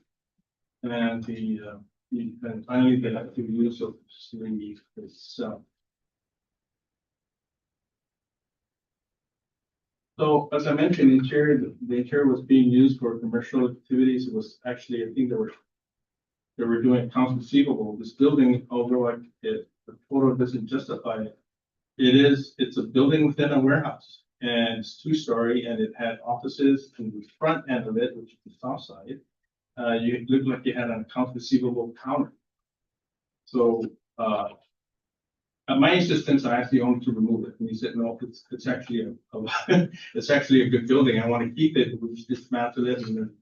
and and finally the active use of the facility itself. So as I mentioned, the interior was being used for commercial activities. It was actually, I think they were doing accounts receivable. This building, although the photo doesn't justify it, it's a building within a warehouse. And it's 2-story, and it had offices in the front end of it, which is the south side. You looked like you had an accounts receivable counter. So at my insistence, I asked the owner to remove it, and he said, "No, it's actually it's actually a good building. I want to keep it. We'll just dismantle it and then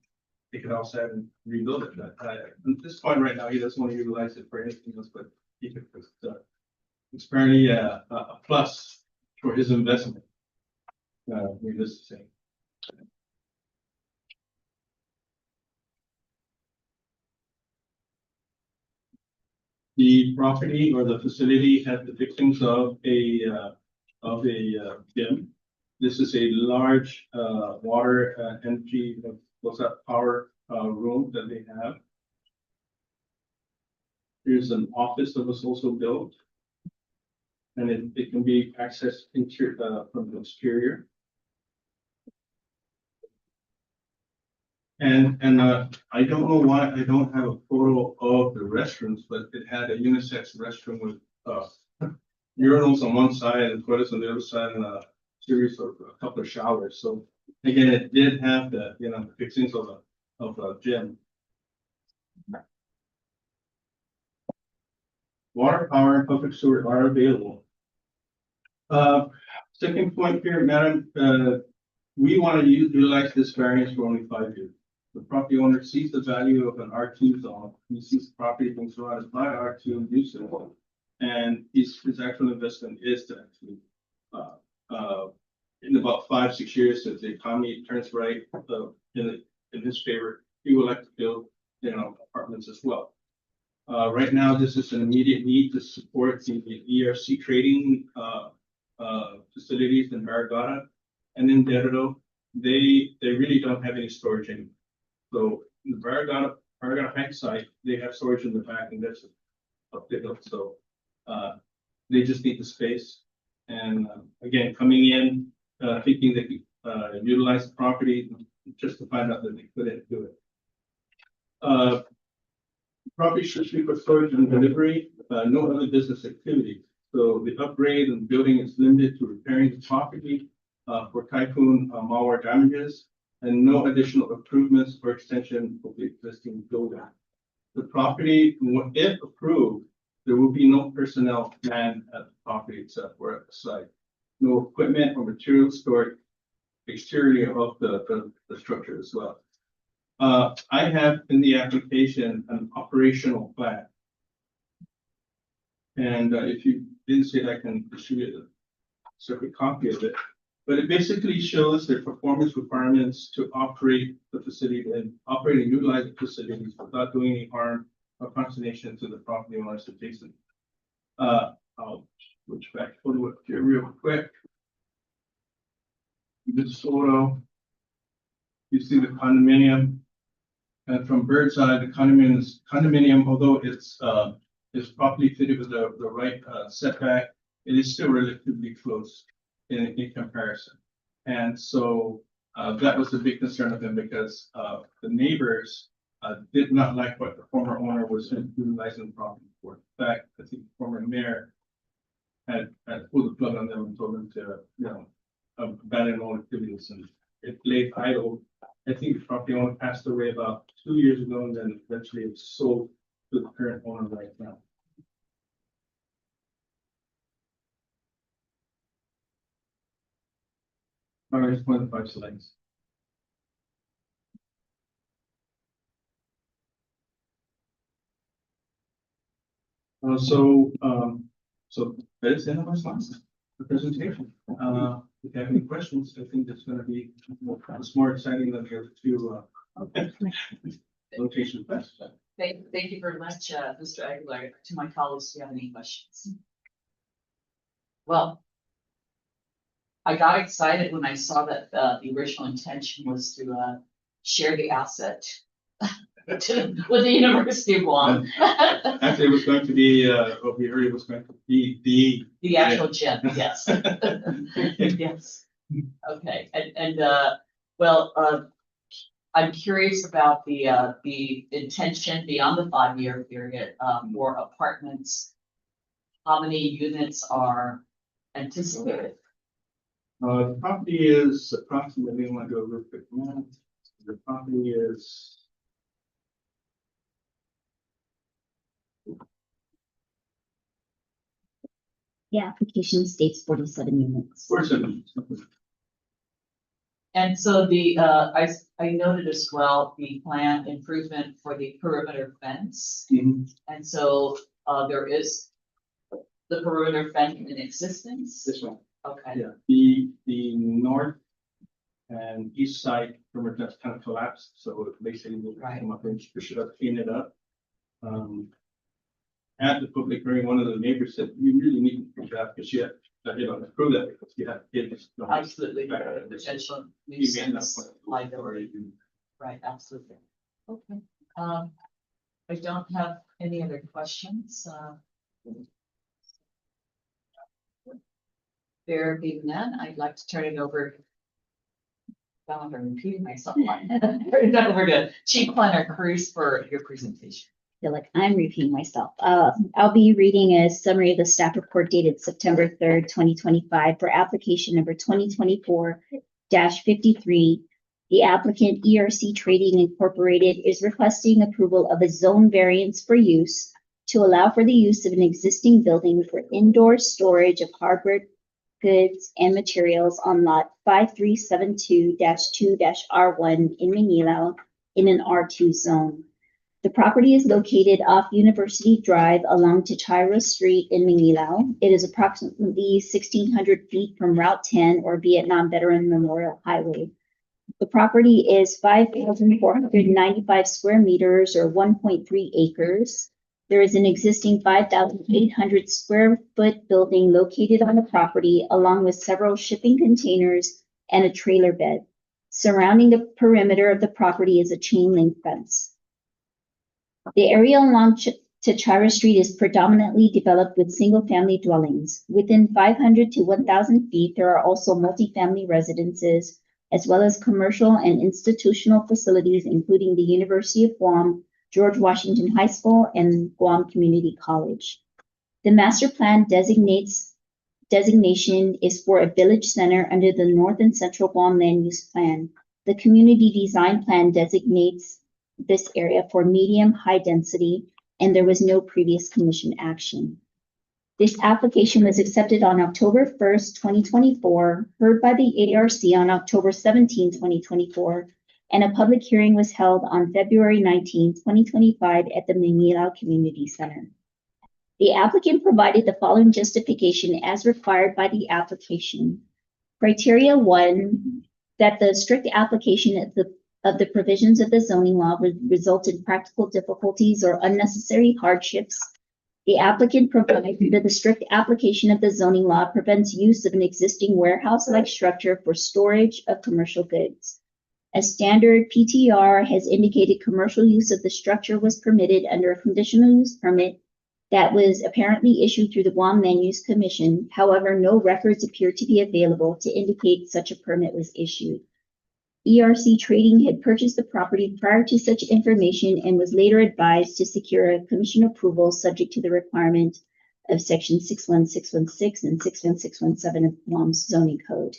take it outside and rebuild it." But at this point, right now, he doesn't want to utilize it for anything else but keep it because it's apparently a plus for his investment. Needless to say. The property or the facility has depictions of a gym. This is a large water energy power room that they have. Here's an office that was also built, and it can be accessed from the exterior. And I don't know why I don't have a photo of the restrooms, but it had a unisex restroom with urinals on one side and toilets on the other side, and a series of a couple of showers. So again, it did have the fixings of a gym. Water, power, and public sewer are available. Second point here, Madam, we want to utilize this variance for only 5 years. The property owner sees the value of an R2 zone. He sees the property being surrounded by R2 use, and his actual investment is to actually, in about 5-6 years, if the economy turns right in his favor, he would like to build apartments as well. Right now, this is an immediate need to support the ERC trading facilities in Baragata and in Dedham. they really don't have any storage anymore. So the Paragona Heights site, they have storage in the back and that's up the hill, so they just need the space. And again, coming in, thinking they could utilize the property, just to find out that they couldn't do it. Property should be for storage and delivery, no other business activity. So the upgrade and building is limited to repairing the property for typhoon malware damages, and no additional improvements or extension of the existing building. The property, if approved, there will be no personnel manned at the property except for at the site. No equipment or materials stored exterior of the structure as well. I have in the application an operational plan. And if you didn't see it, I can distribute a separate copy of it. But it basically shows the performance requirements to operate the facility and operate and utilize the facilities without doing any harm or consternation to the property owners adjacent. I'll switch back photo up here real quick. This photo, you see the condominium. And from bird's eye, the condominium, although it's properly fitted with the right setback, it is still relatively close in comparison. And so that was a big concern of them because the neighbors did not like what the former owner was utilizing the property for. In fact, I think the former mayor had pulled the plug on them and told them to, abandon all activities, and it lay idle. I think the property owner passed away about 2 years ago, and then eventually it was sold to the current owner right now. All right, it's one of the 5 slides. So that is the end of my slides, the presentation. If you have any questions, I think that's going to be more exciting than the other two location questions. Thank you very much, Mr. Aguilar. To my colleagues, do you have any questions? Well, I got excited when I saw that the original intention was to share the asset with the University of Guam. Actually, it was going to be, what we heard, it was going to be The actual gym, yes. Yes. Okay, and well, I'm curious about the intention beyond the 5-year period for apartments. How many units are anticipated? The property is approximately, I want to do a real quick math. The property is The application states 47 units. 47. And so I noted as well the plan improvement for the perimeter fence. Mhm. And so there is the perimeter fence in existence. This one. Okay. Yeah, the north and east side perimeter just kind of collapsed, so basically we'll Right. come up and should have cleaned it up. At the public hearing, one of the neighbors said, you really need to do that because you have to prove that because you have kids. Absolutely. Back- Potential You may end up nuisance with- liability. Right, absolutely. Okay. I don't have any other questions. There being none, I'd like to turn it over. I'm repeating myself. Turn it over to Chief Planner Cruz for your presentation. I feel like I'm repeating myself. I'll be reading a summary of the staff report dated September 3rd, 2025 for application number 2024-53. The applicant ERC Trading Incorporated is requesting approval of a zone variance for use to allow for the use of an existing building for indoor storage of hardware goods and materials on lot 5372-2-R1 in Manila in an R2 zone. The property is located off University Drive along Chichiro Street in Manila. It is approximately 1,600 feet from Route 10 or Vietnam Veteran Memorial Highway. The property is 5,495 square meters or 1.3 acres. There is an existing 5,800 square foot building located on the property along with several shipping containers and a trailer bed. Surrounding the perimeter of the property is a chain link fence. The area along Tachira Street is predominantly developed with single-family dwellings. Within 500 to 1,000 feet, there are also multifamily residences, as well as commercial and institutional facilities, including the University of Guam, George Washington High School, and Guam Community College. The master plan designation is for a village center under the North and Central Guam Land Use Plan. The community design plan designates this area for medium-high density, and there was no previous commission action. This application was accepted on October 1st, 2024, heard by the ARC on October 17, 2024, and a public hearing was held on February 19, 2025 at the Manila Community Center. The applicant provided the following justification as required by the application. Criteria 1, that the strict application of the provisions of the zoning law would result in practical difficulties or unnecessary hardships. The applicant provides that the strict application of the zoning law prevents use of an existing warehouse-like structure for storage of commercial goods. A standard PTR has indicated commercial use of the structure was permitted under a conditional use permit that was apparently issued through the Guam Land Use Commission. However, no records appear to be available to indicate such a permit was issued. ERC Trading had purchased the property prior to such information and was later advised to secure a commission approval subject to the requirement of section 61616 and 61617 of Guam's zoning code.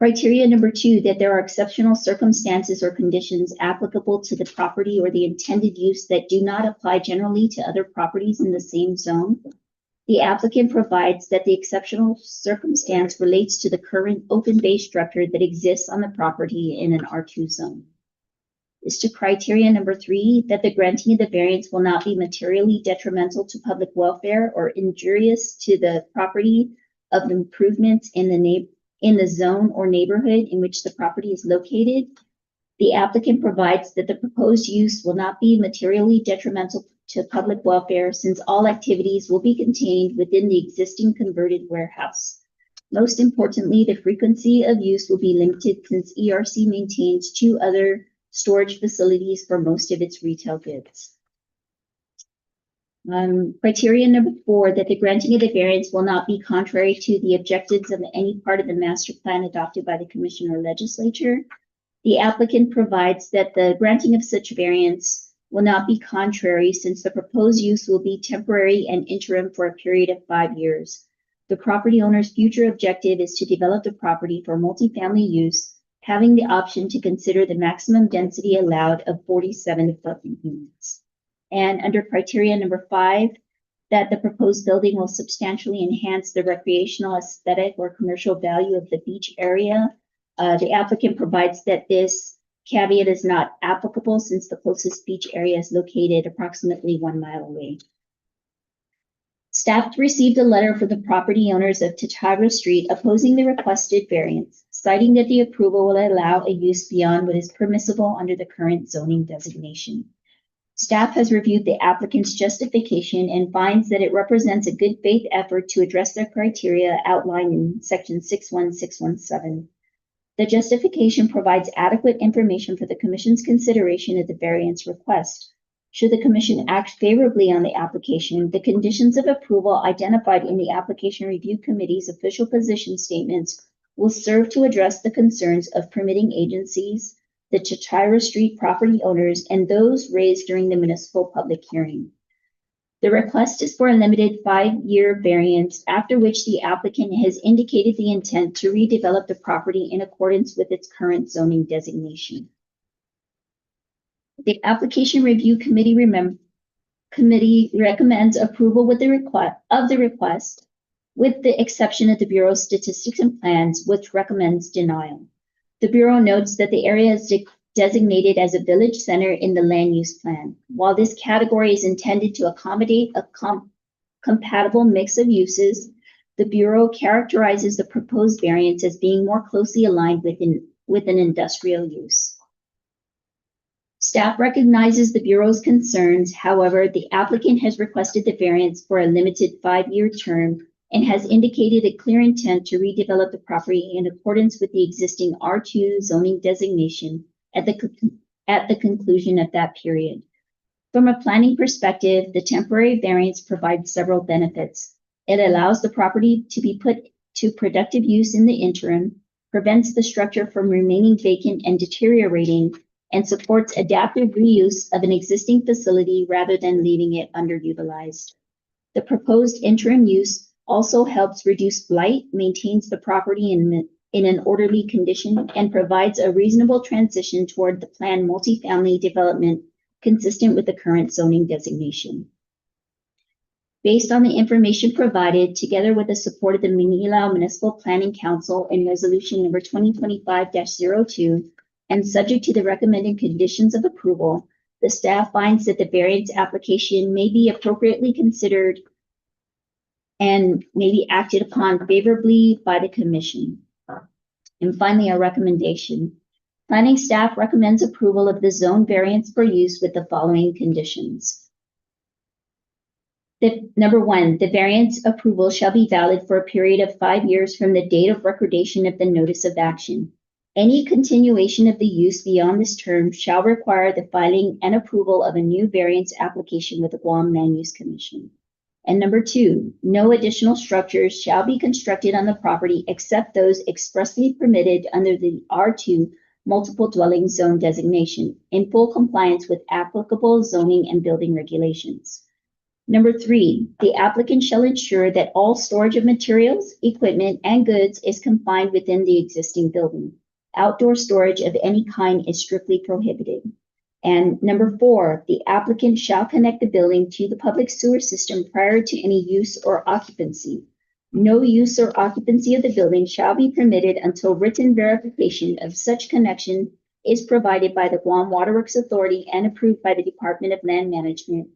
Criteria number 2, that there are exceptional circumstances or conditions applicable to the property or the intended use that do not apply generally to other properties in the same zone. The applicant provides that the exceptional circumstance relates to the current open bay structure that exists on the property in an R2 zone. As to criteria number 3, that the granting of the variance will not be materially detrimental to public welfare or injurious to the property of the improvements in the zone or neighborhood in which the property is located. The applicant provides that the proposed use will not be materially detrimental to public welfare since all activities will be contained within the existing converted warehouse. Most importantly, the frequency of use will be limited since ERC maintains 2 other storage facilities for most of its retail goods. Criteria number 4, that the granting of the variance will not be contrary to the objectives of any part of the master plan adopted by the commission or legislature. The applicant provides that the granting of such variance will not be contrary since the proposed use will be temporary and interim for a period of 5 years. The property owner's future objective is to develop the property for multifamily use, having the option to consider the maximum density allowed of 47 apartment units. And under criteria number 5, that the proposed building will substantially enhance the recreational, aesthetic, or commercial value of the beach area. The applicant provides that this caveat is not applicable since the closest beach area is located approximately 1 mile away. Staff received a letter from the property owners of Tachira Street opposing the requested variance, citing that the approval will allow a use beyond what is permissible under the current zoning designation. Staff has reviewed the applicant's justification and finds that it represents a good faith effort to address the criteria outlined in section 61617. The justification provides adequate information for the commission's consideration of the variance request. Should the commission act favorably on the application, the conditions of approval identified in the application review committee's official position statements will serve to address the concerns of permitting agencies, the Tachira Street property owners, and those raised during the municipal public hearing. The request is for a limited 5-year variance, after which the applicant has indicated the intent to redevelop the property in accordance with its current zoning designation. The application review committee recommends approval with the request, with the exception of the Bureau of Statistics and Plans, which recommends denial. The Bureau notes that the area is designated as a village center in the land use plan. While this category is intended to accommodate a compatible mix of uses, the Bureau characterizes the proposed variance as being more closely aligned with an industrial use. Staff recognizes the Bureau's concerns. However, the applicant has requested the variance for a limited 5-year term and has indicated a clear intent to redevelop the property in accordance with the existing R2 zoning designation at the conclusion of that period. From a planning perspective, the temporary variance provides several benefits. It allows the property to be put to productive use in the interim, prevents the structure from remaining vacant and deteriorating, and supports adaptive reuse of an existing facility rather than leaving it underutilized. The proposed interim use also helps reduce blight, maintains the property in an orderly condition, and provides a reasonable transition toward the planned multifamily development consistent with the current zoning designation. Based on the information provided, together with the support of the Manila Municipal Planning Council in Resolution number 2025-02, and subject to the recommended conditions of approval, the staff finds that the variance application may be appropriately considered and may be acted upon favorably by the commission. And finally, our recommendation. Planning staff recommends approval of the zone variance for use with the following conditions. Number one, the variance approval shall be valid for a period of 5 years from the date of recordation of the notice of action. Any continuation of the use beyond this term shall require the filing and approval of a new variance application with the Guam Land Use Commission. And number two, no additional structures shall be constructed on the property except those expressly permitted under the R2 multiple dwelling zone designation in full compliance with applicable zoning and building regulations. Number three, the applicant shall ensure that all storage of materials, equipment, and goods is confined within the existing building. Outdoor storage of any kind is strictly prohibited. And number four, the applicant shall connect the building to the public sewer system prior to any use or occupancy. No use or occupancy of the building shall be permitted until written verification of such connection is provided by the Guam Waterworks Authority and approved by the Department of Land Management.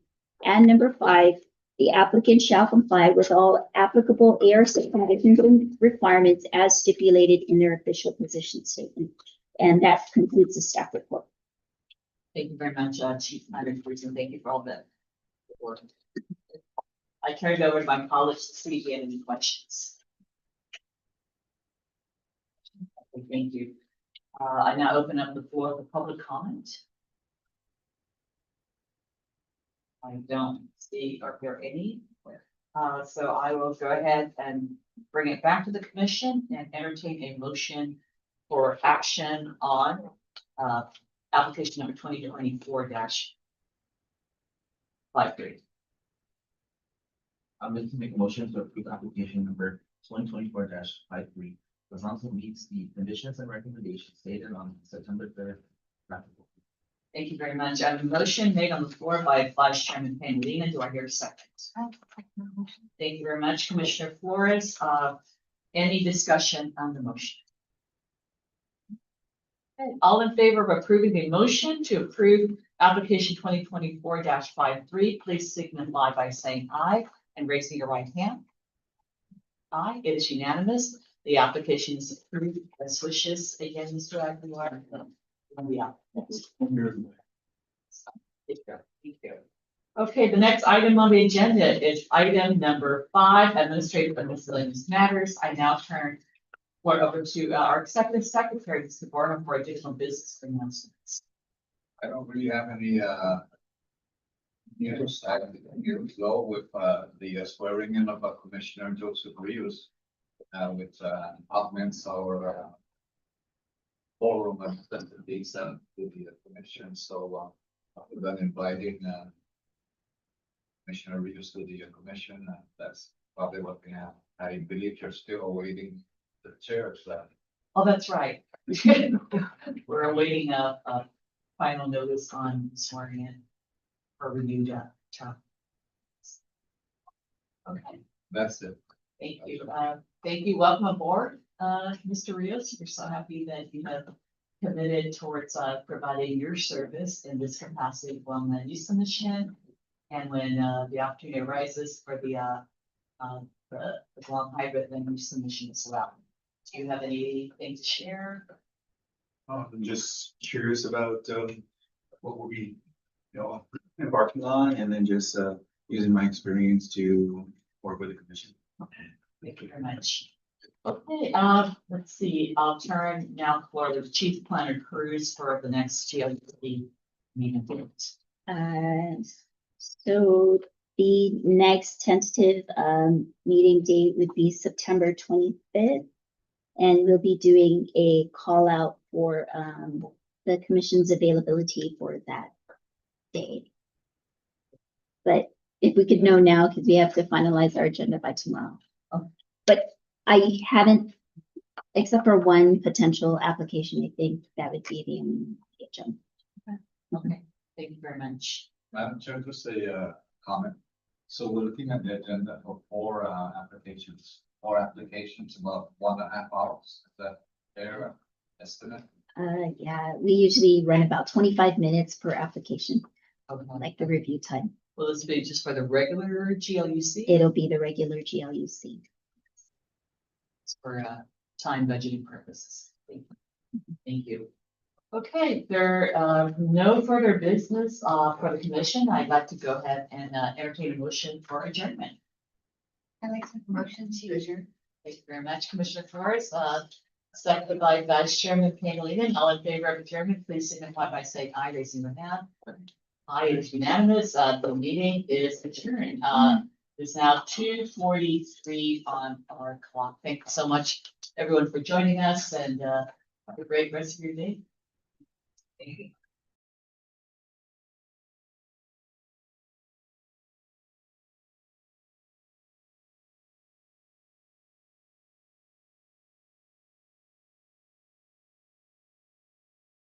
And number five, the applicant shall comply with all applicable ARC conditions and requirements as stipulated in their official position statement. And that concludes the staff report. Thank you very much, Chief Planner Thurs, and thank you for all the work. I turn it over to my colleagues to see if we have any questions. Okay, thank you. I now open up the floor for public comment. I don't see or hear any. So I will go ahead and bring it back to the commission and entertain a motion for action on application number 2024-53. I'm going to make a motion to approve application number 2024-53. The council meets the conditions and recommendations stated on September 3rd. Thank you very much. I have a motion made on the floor by Vice Chairman Panalina. Do I hear a second? Thank you very much, Commissioner Flores. Any discussion on the motion? Okay, all in favor of approving the motion to approve application 2024-53, please signify by saying aye and raising your right hand. Aye, it is unanimous. The application is approved. Best wishes again, Mr. Aguilar. Yeah. Thank you. Okay, the next item on the agenda is item number 5, administrative and miscellaneous matters. I now turn over to our executive secretary, Mr. Quorum, for additional business announcements. I don't really have any news. I can go with the swearing in of Commissioner Joseph Rios with augments our forum and sensitivities to the commission. So we've been inviting Commissioner Rios to the commission. That's probably what we have. I believe you're still awaiting the chair. So. Oh, that's right. We're awaiting a final notice on swearing in for review. Okay. That's it. Thank you. Thank you. Welcome aboard, Mr. Rios. We're so happy that you have committed towards providing your service in this capacity from the use commission. And when the opportunity arises for the Guam hybrid land use commission as well. Do you have anything to share? I'm just curious about what we'll be, embarking on, and then just using my experience to work with the commission. Okay. Thank you very much. Okay, let's see, I'll turn now for the chief planner Thurs for the next GLUC meeting. So the next tentative meeting date would be September 25th. And we'll be doing a call out for the commission's availability for that day. But if we could know now, because we have to finalize our agenda by tomorrow. But I haven't, except for one potential application, I think that would be the only agenda. Okay, thank you very much. Madam Chair, just a comment. So we're looking at the agenda for four applications, about 1.5 hours. Is that fair estimate? Yeah, we usually run about 25 minutes per application, Okay. like the review time. Will this be just for the regular GLUC? It'll be the regular GLUC. For time budgeting purposes. Thank you. Okay, there no further business for the commission. I'd like to go ahead and entertain a motion for adjournment. I'd like to motion to adjourn. Thank you very much, Commissioner Thurs. Seconded by Vice Chairman Pangalina. All in favor of adjournment, please signify by saying aye, raising your hand. Aye, it is unanimous. The meeting is adjourned. It's now 2:43 on our clock. Thank you so much, everyone, for joining us, and have a great rest of your day. Thank you.